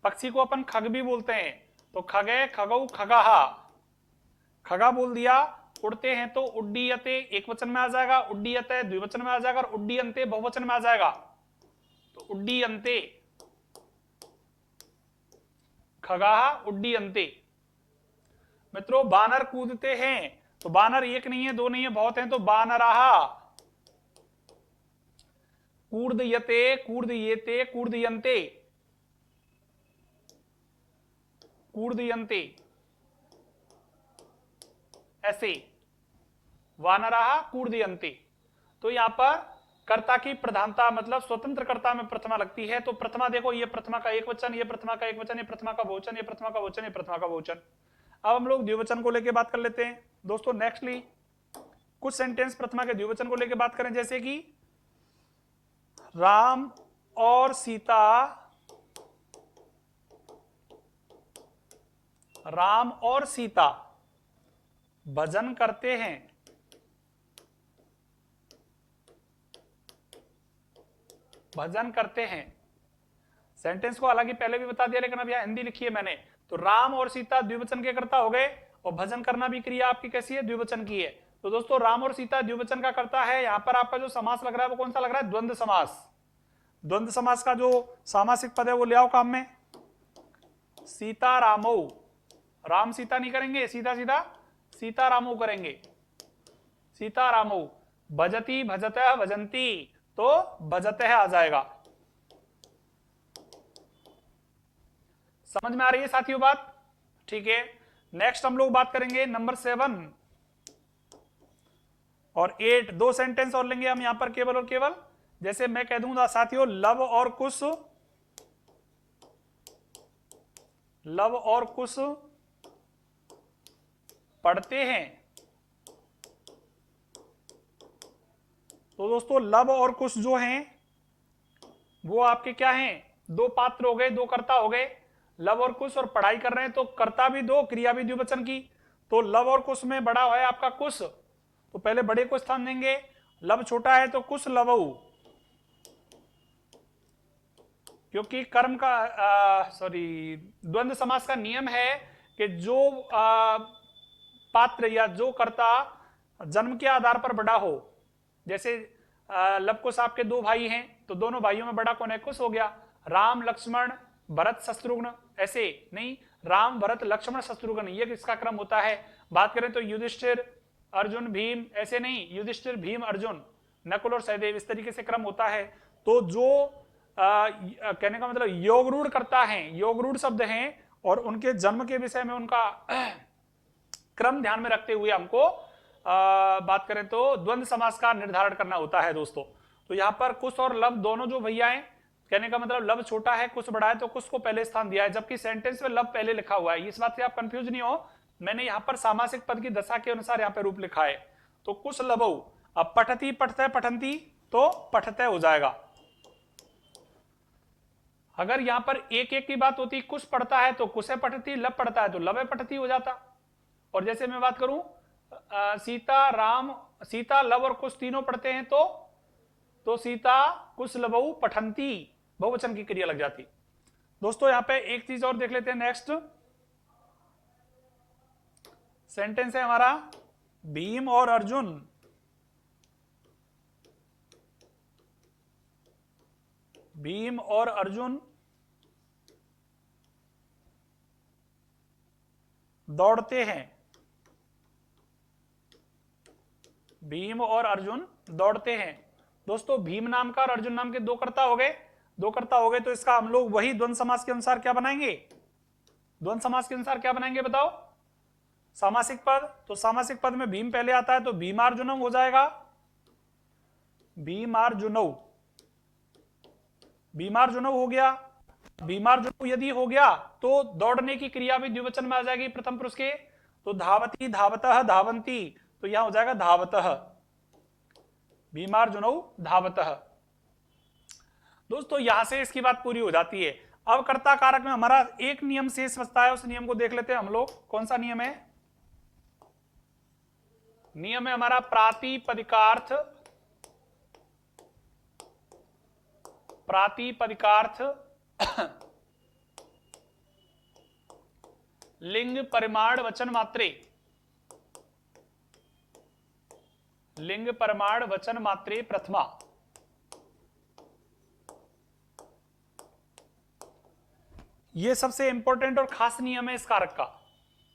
पक्षी को अपन खग भी बोलते हैं, तो खगे, खगऊ, खगाहा, खगा बोल दिया। उड़ते हैं तो उड्डीयते एक वचन में आ जाएगा, उड्डीयते द्विवचन में आ जाएगा, और उड्डीयंते बहुवचन में आ जाएगा, तो उड्डीयंते, खगाहा, उड्डीयंते। मित्रों बानर कूदते हैं, तो बानर एक नहीं है, दो नहीं है, बहुत हैं, तो बानराहा, कूर्दयते, कूर्दयेते, कूर्दयंते, कूर्दयंते, ऐसे वानराहा कूर्दयंते। तो यहां पर कर्ता की प्रधानता मतलब स्वतंत्र कर्ता में प्रथमा लगती है, तो प्रथमा देखो, ये प्रथमा का एक वचन, ये प्रथमा का एक वचन, ये प्रथमा का बहुवचन, ये प्रथमा का बहुवचन, ये प्रथमा का बहुवचन। अब हम लोग द्विवचन को लेकर बात कर लेते हैं दोस्तों। नेक्स्टली कुछ सेंटेंस प्रथमा के द्विवचन को लेकर बात करें, जैसे कि राम और सीता, राम और सीता भजन करते हैं। भजन करते हैं, सेंटेंस को हालांकि पहले भी बता दिया, लेकिन अब यहां हिंदी लिखी है मैंने। तो राम और सीता द्विवचन के कर्ता हो गए, और भजन करना भी क्रिया आपकी कैसी है, द्विवचन की है। तो दोस्तों राम और सीता द्विवचन का कर्ता है। यहां पर आपका जो समास लग रहा है वो कौन सा लग रहा है, द्वंद्व समास। द्वंद्व समास का जो सामासिक पद है वो ले आओ काम में। सीता रामो, राम सीता नहीं करेंगे, सीधा सीधा सीता रामो करेंगे, सीता रामो। भजती, भजतः, भजंती, तो बजतः आ जाएगा। समझ में आ रही है साथियों बात? ठीक है, नेक्स्ट हम लोग बात करेंगे नंबर 7 और 8। दो सेंटेंस और लेंगे हम यहां पर केवल और केवल। जैसे मैं कह दूंगा साथियों, लव और कुश पढ़ते हैं। तो दोस्तों लव और कुश जो हैं वो आपके क्या हैं? दो पात्र हो गए, दो कर्ता हो गए। लव और कुश और पढ़ाई कर रहे हैं, तो कर्ता भी दो, क्रिया भी द्विवचन की। तो लव और कुश में बड़ा है आपका कुश, तो पहले बड़े को स्थान देंगे। लव छोटा है तो कुश लवऊ, क्योंकि कर्म का द्वंद्व समास का नियम है कि जो पात्र या जो कर्ता जन्म के आधार पर बड़ा हो। जैसे लव कुश आपके दो भाई हैं, तो दोनों भाइयों में बड़ा कौन है? कुश हो गया। राम लक्ष्मण भरत शत्रुघ्न, ऐसे नहीं, राम भरत लक्ष्मण शत्रुघ्न, ये किसका क्रम होता है? बात करें तो युधिष्ठिर अर्जुन भीम, ऐसे नहीं, युधिष्ठिर भीम अर्जुन नकुल और सहदेव, इस तरीके से क्रम होता है। तो जो कहने का मतलब योग रूढ़ करता है, योग रूढ़ शब्द हैं, और उनके जन्म के विषय में उनका क्रम ध्यान में रखते हुए हमको बात करें तो द्वंद्व समास का निर्धारण करना होता है दोस्तों। तो यहां पर कुश और लव दोनों जो भैया हैं, कहने का मतलब लव छोटा है कुश बड़ा है, तो कुश को पहले स्थान दिया है, जबकि सेंटेंस में लव पहले लिखा हुआ है। इस बात से आप कंफ्यूज नहीं हो, मैंने यहां पर सामासिक पद की दशा के अनुसार यहां पर रूप लिखा है। तो कुश लवऊ, अब पठती पठते पठंती, तो पठते हो जाएगा। अगर यहां पर एक एक की बात होती, कुश पढ़ता है तो कुशे पठती, लव पढ़ता है तो लवे पठती हो जाता। और जैसे मैं बात करूं सीता लव और कुश तीनों पढ़ते हैं, तो सीता कुश लवऊ पठंती, बहुवचन की क्रिया लग जाती। दोस्तों यहां पे एक चीज और देख लेते हैं। नेक्स्ट सेंटेंस है हमारा, भीम और अर्जुन दौड़ते हैं। भीम और अर्जुन दौड़ते हैं। दोस्तों भीम नाम का और अर्जुन नाम के दो कर्ता हो गए, तो इसका हम लोग वही द्वंद्व समास के अनुसार क्या बनाएंगे? द्वंद्व समास के अनुसार क्या बनाएंगे बताओ? सामासिक पद। तो सामासिक पद में भीम पहले आता है, तो भीमार्जुनम हो जाएगा। भीमार्जुनव हो गया। भीमार्जुनव यदि हो गया तो दौड़ने की क्रिया भी द्विवचन में आ जाएगी प्रथम पुरुष के। तो धावती धावतः धावंती, तो यहां हो जाएगा धावतः। भीमार्जुनौ धावतः। दोस्तों यहां से इसकी बात पूरी हो जाती है। अब कर्ता कारक में हमारा एक नियम शेष बचता है, उस नियम को देख लेते हैं हम लोग। कौन सा नियम है? नियम है हमारा प्रातिपदिकार्थ लिंग परिमाण वचन मात्रे। लिंग परिमाण वचन मात्रे प्रथमा। यह सबसे इंपॉर्टेंट और खास नियम है इस कारक का।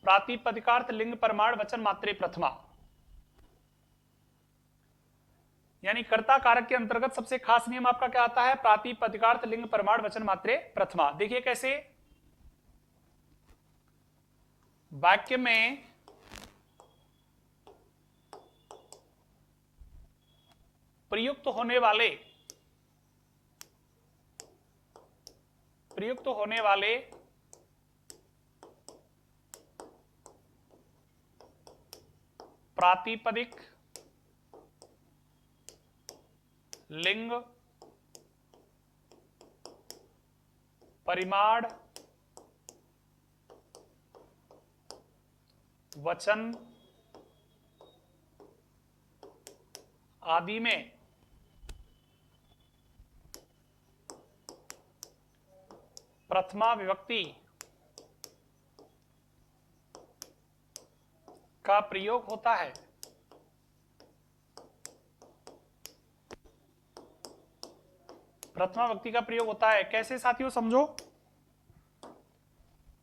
प्रातिपदिकार्थ लिंग परिमाण वचन मात्रे प्रथमा, यानी कर्ता कारक के अंतर्गत सबसे खास नियम आपका क्या आता है? प्रातिपदिकार्थ लिंग परिमाण वचन मात्रे प्रथमा। देखिए कैसे, वाक्य में प्रयुक्त होने वाले प्रातिपदिक लिंग परिमाण वचन आदि में प्रथमा विभक्ति का प्रयोग होता है। प्रथमा विभक्ति का प्रयोग होता है कैसे साथियों, समझो।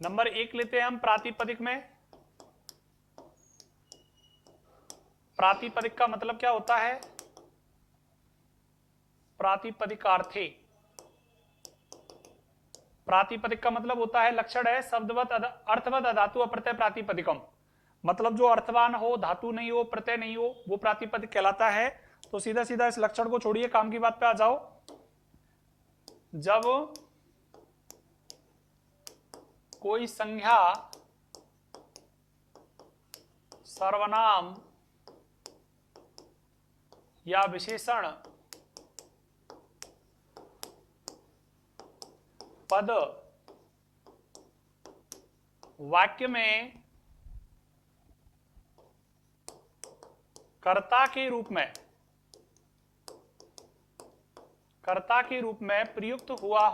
नंबर 1 लेते हैं हम प्रातिपदिक में। प्रातिपदिक का मतलब क्या होता है? प्रातिपदिकार्थे। प्रातिपदिक का मतलब होता है लक्षण है शब्दवत अर्थवत अधातु अप्रत्यय प्रातिपदिकम, मतलब जो अर्थवान हो, धातु नहीं हो, प्रत्यय नहीं हो, वो प्रातिपदिक कहलाता है। तो सीधा सीधा इस लक्षण को छोड़िए, काम की बात पे आ जाओ। जब कोई संज्ञा सर्वनाम या विशेषण पद वाक्य में कर्ता के रूप में प्रयुक्त हुआ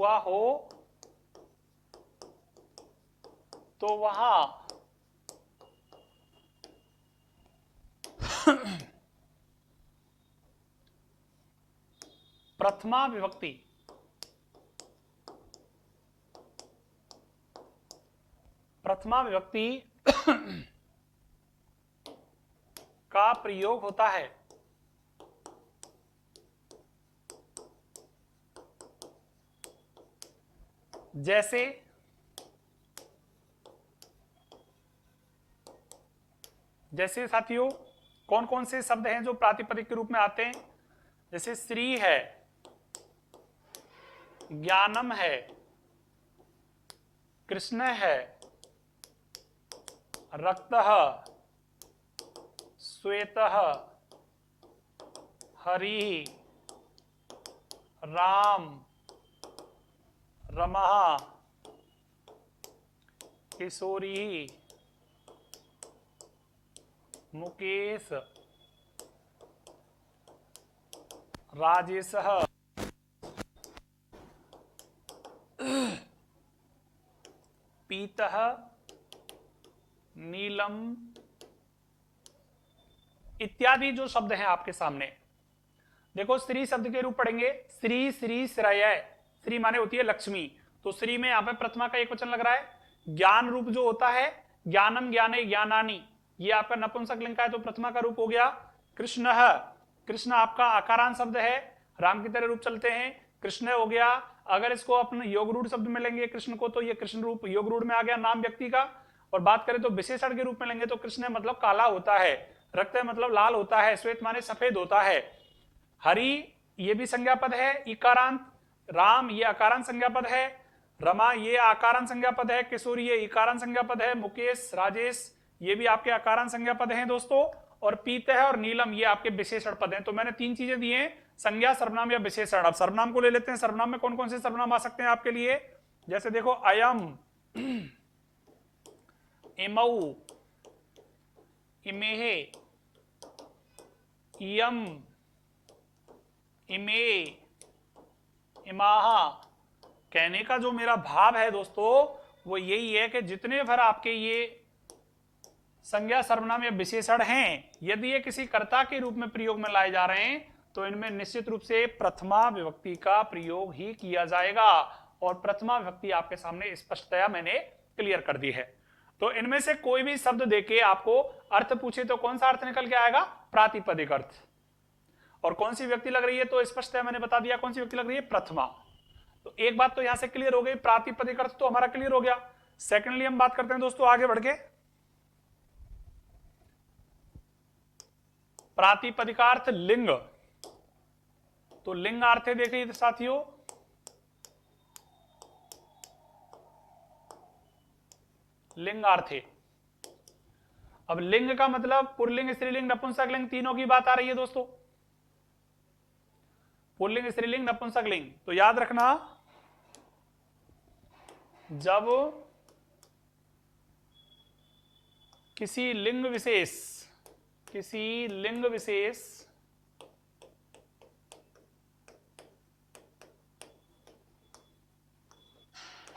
हो तो वहां प्रथमा विभक्ति का प्रयोग होता है। जैसे साथियों कौन कौन से शब्द हैं जो प्रातिपदिक के रूप में आते हैं? जैसे श्री है, ज्ञानम है, कृष्ण है, रक्तः, श्वेतः, हरि, राम, रमः, किशोरी, मुकेश, राजेशः, पीतः, नीलम इत्यादि जो शब्द हैं आपके सामने। देखो श्री शब्द के रूप पढ़ेंगे, श्री, श्री, श्रेय। श्री माने होती है लक्ष्मी, तो श्री में यहां पे प्रथमा का एक वचन लग रहा है। ज्ञान रूप जो होता है, ज्ञानम, ज्ञाने, ज्ञानानी, ये आपका नपुंसक लिंग का है, तो प्रथमा का रूप हो गया। कृष्ण, कृष्ण आपका आकारांत शब्द है, राम की तरह रूप चलते हैं, कृष्ण हो गया। अगर इसको अपने योग रूढ़ शब्द में लेंगे कृष्ण को, तो ये कृष्ण रूप योग रूढ़ में आ गया नाम व्यक्ति का। और बात करें तो विशेषण के रूप में लेंगे तो कृष्ण मतलब काला होता है, रक्त मतलब लाल होता है, श्वेत माने सफेद होता है, हरि ये भी संज्ञा पद है इकारांत, राम ये अकारांत संज्ञा पद है, रमा ये आकारांत संज्ञा पद है, किशोरी ये इकारांत संज्ञा पद है, मुकेश, राजेश ये भी आपके आकारांत संज्ञा पद हैं दोस्तों, और पीत है और नीलम ये आपके विशेषण पद हैं। तो मैंने तीन चीजें दी हैं, संज्ञा, सर्वनाम या विशेषण। अब सर्वनाम को ले लेते हैं। सर्वनाम में कौन कौन से सर्वनाम आ सकते हैं आपके लिए? जैसे देखो अयम, इमऊ, इमेहे, इयम, इमे, इमाहा। कहने का जो मेरा भाव है दोस्तों वो यही है कि जितने भर आपके ये संज्ञा, सर्वनाम या विशेषण हैं, यदि ये किसी कर्ता के रूप में प्रयोग में लाए जा रहे हैं तो इनमें निश्चित रूप से प्रथमा विभक्ति का प्रयोग ही किया जाएगा। और प्रथमा विभक्ति आपके सामने स्पष्टतया मैंने क्लियर कर दी है। तो इनमें से कोई भी शब्द देके आपको अर्थ पूछे तो कौन सा अर्थ निकल के आएगा? प्रातिपदिक अर्थ। और कौन सी व्यक्ति लग रही है तो स्पष्टतया मैंने बता दिया कौन सी व्यक्ति लग रही है, प्रथमा। तो एक बात तो यहां से क्लियर हो गई, प्रातिपदिक अर्थ तो हमारा क्लियर हो गया। सेकेंडली हम बात करते हैं दोस्तों आगे बढ़ के प्रातिपदिकार्थ लिंग। तो लिंगार्थ देखिए साथियों, लिंगार्थे। अब लिंग का मतलब पुल्लिंग, स्त्रीलिंग, नपुंसक लिंग तीनों की बात आ रही है दोस्तों। पुल्लिंग, स्त्रीलिंग, नपुंसक लिंग। तो याद रखना जब किसी लिंग विशेष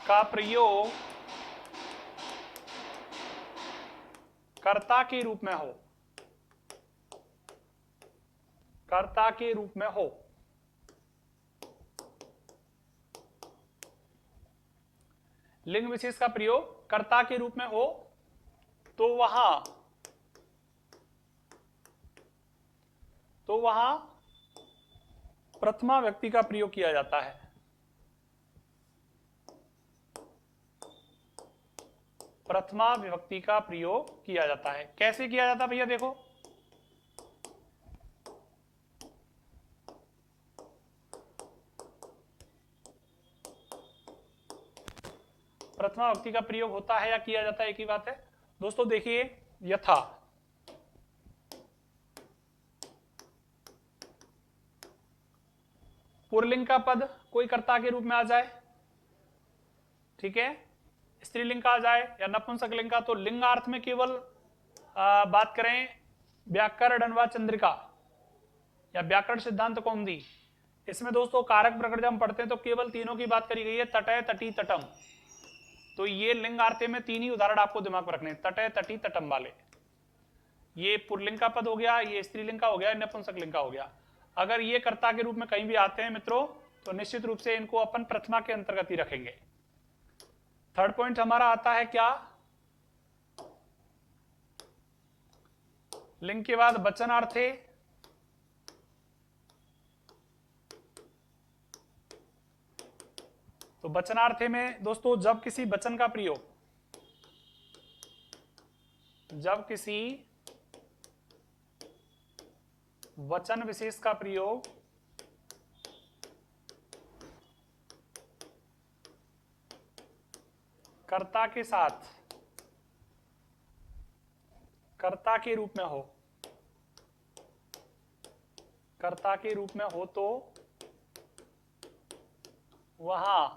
का प्रयोग कर्ता के रूप में हो, लिंग विशेष का प्रयोग कर्ता के रूप में हो तो वहां तो वहां प्रथमा व्यक्ति का प्रयोग किया जाता है। प्रथमा विभक्ति का प्रयोग किया जाता है। कैसे किया जाता है भैया? देखो, प्रथमा विभक्ति का प्रयोग होता है या किया जाता है, एक ही बात है दोस्तों। देखिए, यथा, पुल्लिंग का पद कोई कर्ता के रूप में आ जाए, ठीक है, स्त्रीलिंग का आ जाए या नपुंसकलिंग का, तो लिंगार्थ में केवल बात करें व्याकरण व चंद्रिका या व्याकरण सिद्धांत कौमुदी, इसमें दोस्तों कारक प्रकृति हम पढ़ते हैं तो केवल तीनों की बात करी गई है, तटय, तटी, तटम। तो ये लिंगार्थ में तीन ही उदाहरण आपको दिमाग में रखने, तटय, तटी, तटम वाले। ये पुल्लिंग का पद हो गया, ये स्त्रीलिंग का हो गया, नपुंसकलिंग का हो गया। अगर ये कर्ता के रूप में कहीं भी आते हैं मित्रों, तो निश्चित रूप से इनको अपन प्रथमा के अंतर्गत ही रखेंगे। थर्ड पॉइंट हमारा आता है क्या? लिंग के बाद वचनार्थे, तो वचनार्थे में दोस्तों जब किसी वचन का प्रयोग, जब किसी वचन विशेष का प्रयोग कर्ता के साथ कर्ता के रूप में हो, कर्ता के रूप में हो, तो वहां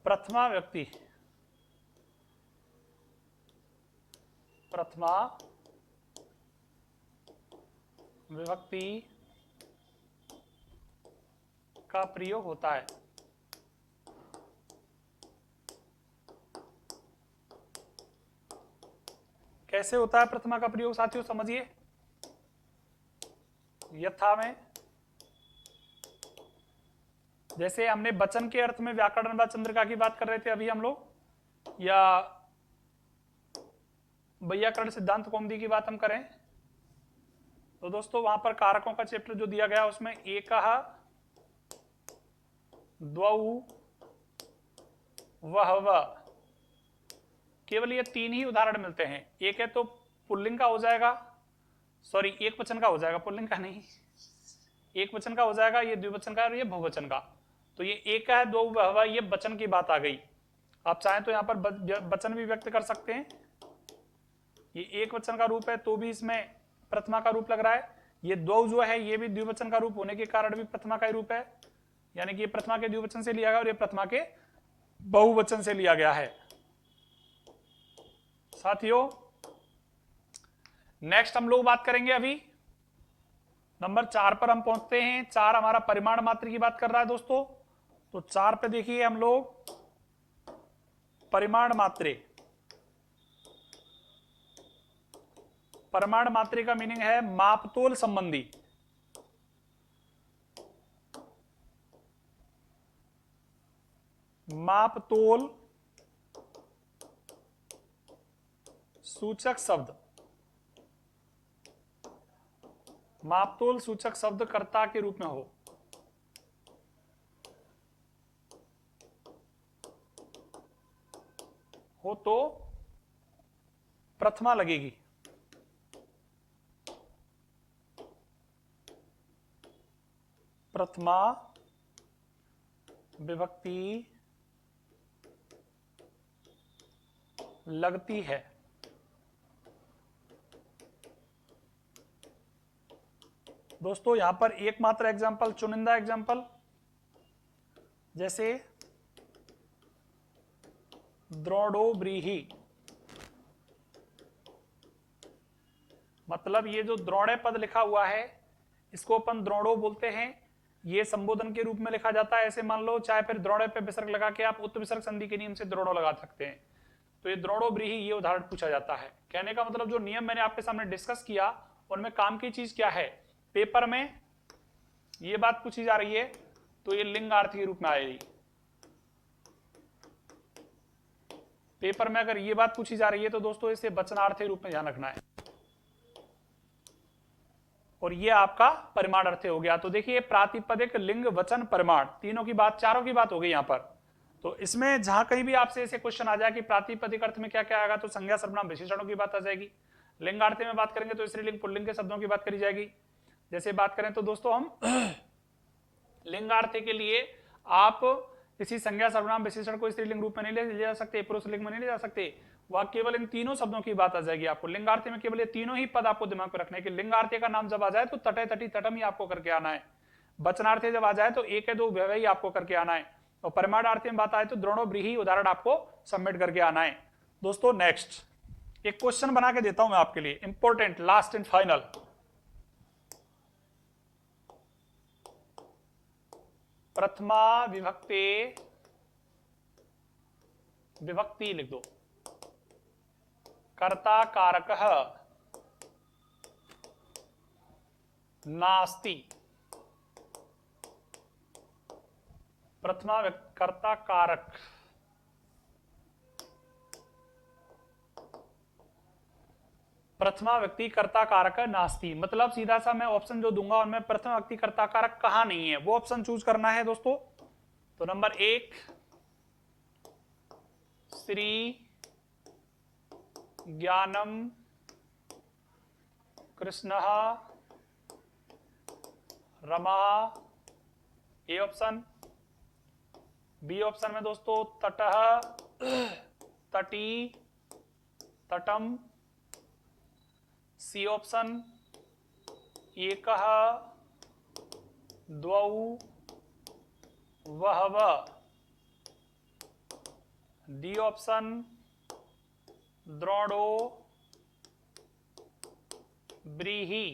प्रथमा व्यक्ति, प्रथमा विभक्ति का प्रयोग होता है। कैसे होता है प्रथमा का प्रयोग साथियों? समझिए, यथा में जैसे हमने वचन के अर्थ में व्याकरण व चंद्रिका की बात कर रहे थे अभी हम लोग, या वैयाकरण सिद्धांत कौमुदी की बात हम करें, तो दोस्तों वहां पर कारकों का चैप्टर जो दिया गया उसमें एकः, द्वौ, वह, केवल ये तीन ही उदाहरण मिलते हैं। एक है तो पुल्लिंग का हो जाएगा, सॉरी एक वचन का हो जाएगा, पुल्लिंग का नहीं, एक वचन का हो जाएगा, ये द्विवचन का और ये बहुवचन का। तो ये एक है, दो, वह, ये वचन की बात आ गई। आप चाहें तो यहां पर वचन भी व्यक्त कर सकते हैं। ये एक वचन का रूप है तो भी इसमें प्रथमा का रूप लग रहा है। ये दो जो है ये भी द्विवचन का रूप होने के कारण भी प्रथमा का ही रूप है, यानी कि ये प्रथमा के द्विवचन से लिया गया और ये प्रथमा के बहुवचन से लिया गया है। साथियों नेक्स्ट हम लोग बात करेंगे, अभी नंबर 4 पर हम पहुंचते हैं। 4 हमारा परिमाण मात्र की बात कर रहा है दोस्तों। तो 4 पे देखिए हम लोग परिमाण मात्रे। परिमाण मात्रे का मीनिंग है मापतोल संबंधी। मापतोल सूचक शब्द, मापतोल सूचक शब्द कर्ता के रूप में हो तो प्रथमा लगेगी। प्रथमा विभक्ति लगती है। दोस्तों यहां पर एकमात्र एग्जांपल, चुनिंदा एग्जांपल, जैसे द्रोणो ब्रीही, मतलब ये जो द्रोणे पद लिखा हुआ है इसको अपन द्रोणो बोलते हैं। ये संबोधन के रूप में लिखा जाता है, ऐसे मान लो, चाहे फिर द्रोणे पे विसर्ग लगा के आप उत्तर विसर्ग संधि के नियम से द्रोणो लगा सकते हैं। तो ये द्रोणो ब्रीही, ये उदाहरण पूछा जाता है। कहने का मतलब जो नियम मैंने आपके सामने डिस्कस किया उनमें काम की चीज क्या है, पेपर में ये बात पूछी जा रही है तो ये लिंगार्थ के रूप में आएगी। पेपर में अगर ये बात पूछी जा रही है तो दोस्तों इसे वचनार्थ के रूप में ध्यान रखना है। और ये आपका परिमाण अर्थ हो गया। तो देखिए प्रातिपदिक, लिंग, वचन, परिमाण, तीनों की बात, चारों की बात हो गई यहाँ पर। तो इसमें जहां कहीं भी आपसे ऐसे क्वेश्चन आ जाए कि प्रातिपदिक अर्थ में क्या क्या आएगा, तो संज्ञा, सर्वनाम, विशेषणों की बात आ जाएगी। लिंगार्थ में बात करेंगे तो स्त्रीलिंग, पुल्लिंग के शब्दों की बात करी जाएगी। जैसे बात करें तो दोस्तों हम लिंगार्थ के लिए आप किसी संज्ञा, सर्वनाम, विशेषण को स्त्रीलिंग रूप में नहीं ले जा सकते, पुरुष लिंग में नहीं ले जा सकते। वह केवल इन तीनों शब्दों की बात आ जाएगी आपको। लिंगार्थ में केवल ये तीनों ही पद आपको दिमाग में रखने के। लिंगार्थ का नाम जब आ जाए तो तटे, तटी, तटम ही आपको करके आना है। वचनार्थ जब आ जाए तो एक है दो व्यवय ही आपको करके आना है। और परिमाणार्थ में बात आए तो द्रोणो, ब्रीहि उदाहरण आपको सबमिट करके आना है। दोस्तों नेक्स्ट एक क्वेश्चन बना के देता हूं मैं आपके लिए, इंपॉर्टेंट, लास्ट एंड फाइनल। प्रथमा विभक्ति, विभक्ति लिख दो, कर्ता कारकः नास्ति। प्रथमा कर्ता कारक, प्रथमा व्यक्ति कर्ता कारक नास्ति, मतलब सीधा सा मैं ऑप्शन जो दूंगा उनमें प्रथमा व्यक्ति कर्ता कारक कहां नहीं है, वो ऑप्शन चूज करना है दोस्तों। तो number 1 Shri, Gyanam, Krishna, Rama, A option. B option में दोस्तों तटः, तटी, तटम। सी ऑप्शन एकः, द्वौ, वहवः। D option द्रोणो, ब्रीहि।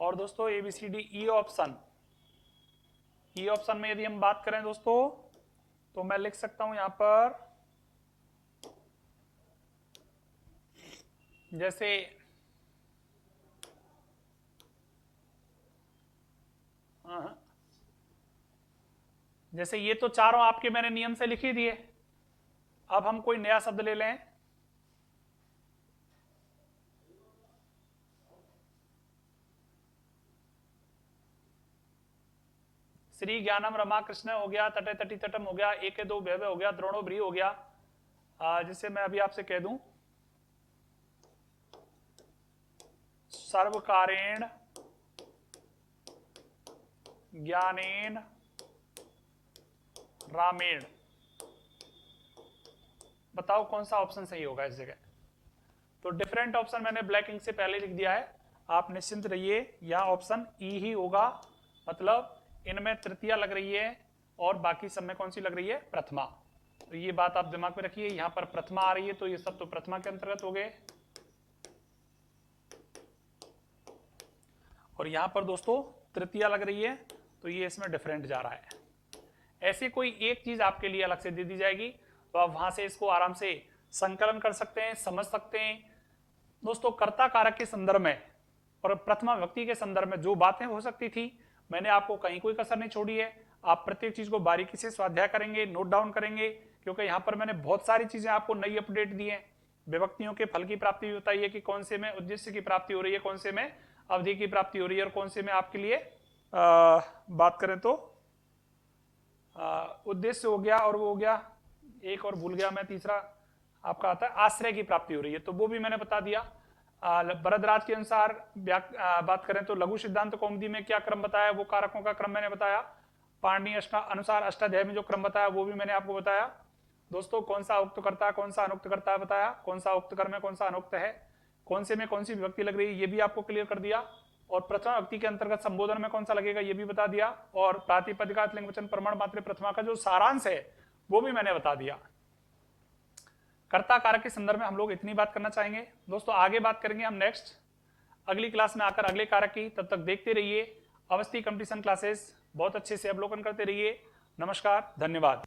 और दोस्तों ABCD E option. E option में यदि हम बात करें दोस्तों तो मैं लिख सकता हूं यहां पर, जैसे जैसे ये तो चारों आपके मैंने नियम से लिख ही दिए। अब हम कोई नया शब्द ले लें। श्री, ज्ञानम, रमा, कृष्ण हो गया, तटे, तटी, तटम हो गया, एक दो व्यवय हो गया, द्रोणो, ब्री हो गया। जिसे मैं अभी आपसे कह दूं, सर्वकारेण, ज्ञानेन, रामेण। बताओ कौन सा ऑप्शन सही होगा इस जगह। तो डिफरेंट ऑप्शन मैंने ब्लैक इंक से पहले लिख दिया है, आप निश्चिंत रहिए। यह ऑप्शन ई ही होगा, मतलब इनमें तृतीया लग रही है और बाकी सब में कौन सी लग रही है, प्रथमा। तो ये बात आप दिमाग में रखिए, यहां पर प्रथमा आ रही है तो ये सब तो प्रथमा के अंतर्गत हो गए। और यहां पर दोस्तों तृतीया लग रही है तो ये इसमें डिफरेंट जा रहा है। ऐसी कोई एक चीज आपके लिए अलग से दे दी जाएगी तो आप वहां से इसको आराम से संकलन कर सकते हैं, समझ सकते हैं। दोस्तों कर्ता कारक के संदर्भ में और प्रथमा विभक्ति के संदर्भ में जो बातें हो सकती थी, मैंने आपको कहीं कोई कसर नहीं छोड़ी है। आप प्रत्येक चीज को बारीकी से स्वाध्याय करेंगे, नोट डाउन करेंगे, क्योंकि यहाँ पर मैंने बहुत सारी चीजें आपको नई अपडेट दी है। विभक्तियों के फल की प्राप्ति भी बताइए कि कौन से में उद्देश्य की प्राप्ति हो रही है, कौन से में अवधि की प्राप्ति हो रही है, और कौन से में आपके लिए बात करें तो उद्देश्य हो गया, और वो हो गया एक और भूल गया मैं, तीसरा आपका आता है आश्रय की प्राप्ति हो रही है, तो वो भी मैंने बता दिया। भरद्वाज के अनुसार बात करें तो लघु सिद्धांत कौमुदी में क्या क्रम बताया, वो कारकों का क्रम मैंने बताया। पाणिनि अनुसार अष्टाध्याय में जो क्रम बताया वो भी मैंने आपको बताया। दोस्तों कौन सा उक्त करता है, कौन सा अनुक्त करता है बताया, कौन सा उक्त कर्म है, कौन सा अनुक्त है, कौन से में कौन सी विभक्ति लग रही है ये भी आपको क्लियर कर दिया। और प्रथमा विभक्ति के अंतर्गत संबोधन में कौन सा लगेगा ये भी बता दिया। और प्रातिपदिका, लिंग, वचन, प्रमाण, मात्रा, प्रथमा का जो सारांश है वो भी मैंने बता दिया। कर्ता कारक के संदर्भ में हम लोग इतनी बात करना चाहेंगे। दोस्तों आगे बात करेंगे हम नेक्स्ट अगली क्लास में आकर अगले कारक की। तब तक देखते रहिए अवस्थी कंपटीशन क्लासेस, बहुत अच्छे से अवलोकन करते रहिए। नमस्कार, धन्यवाद।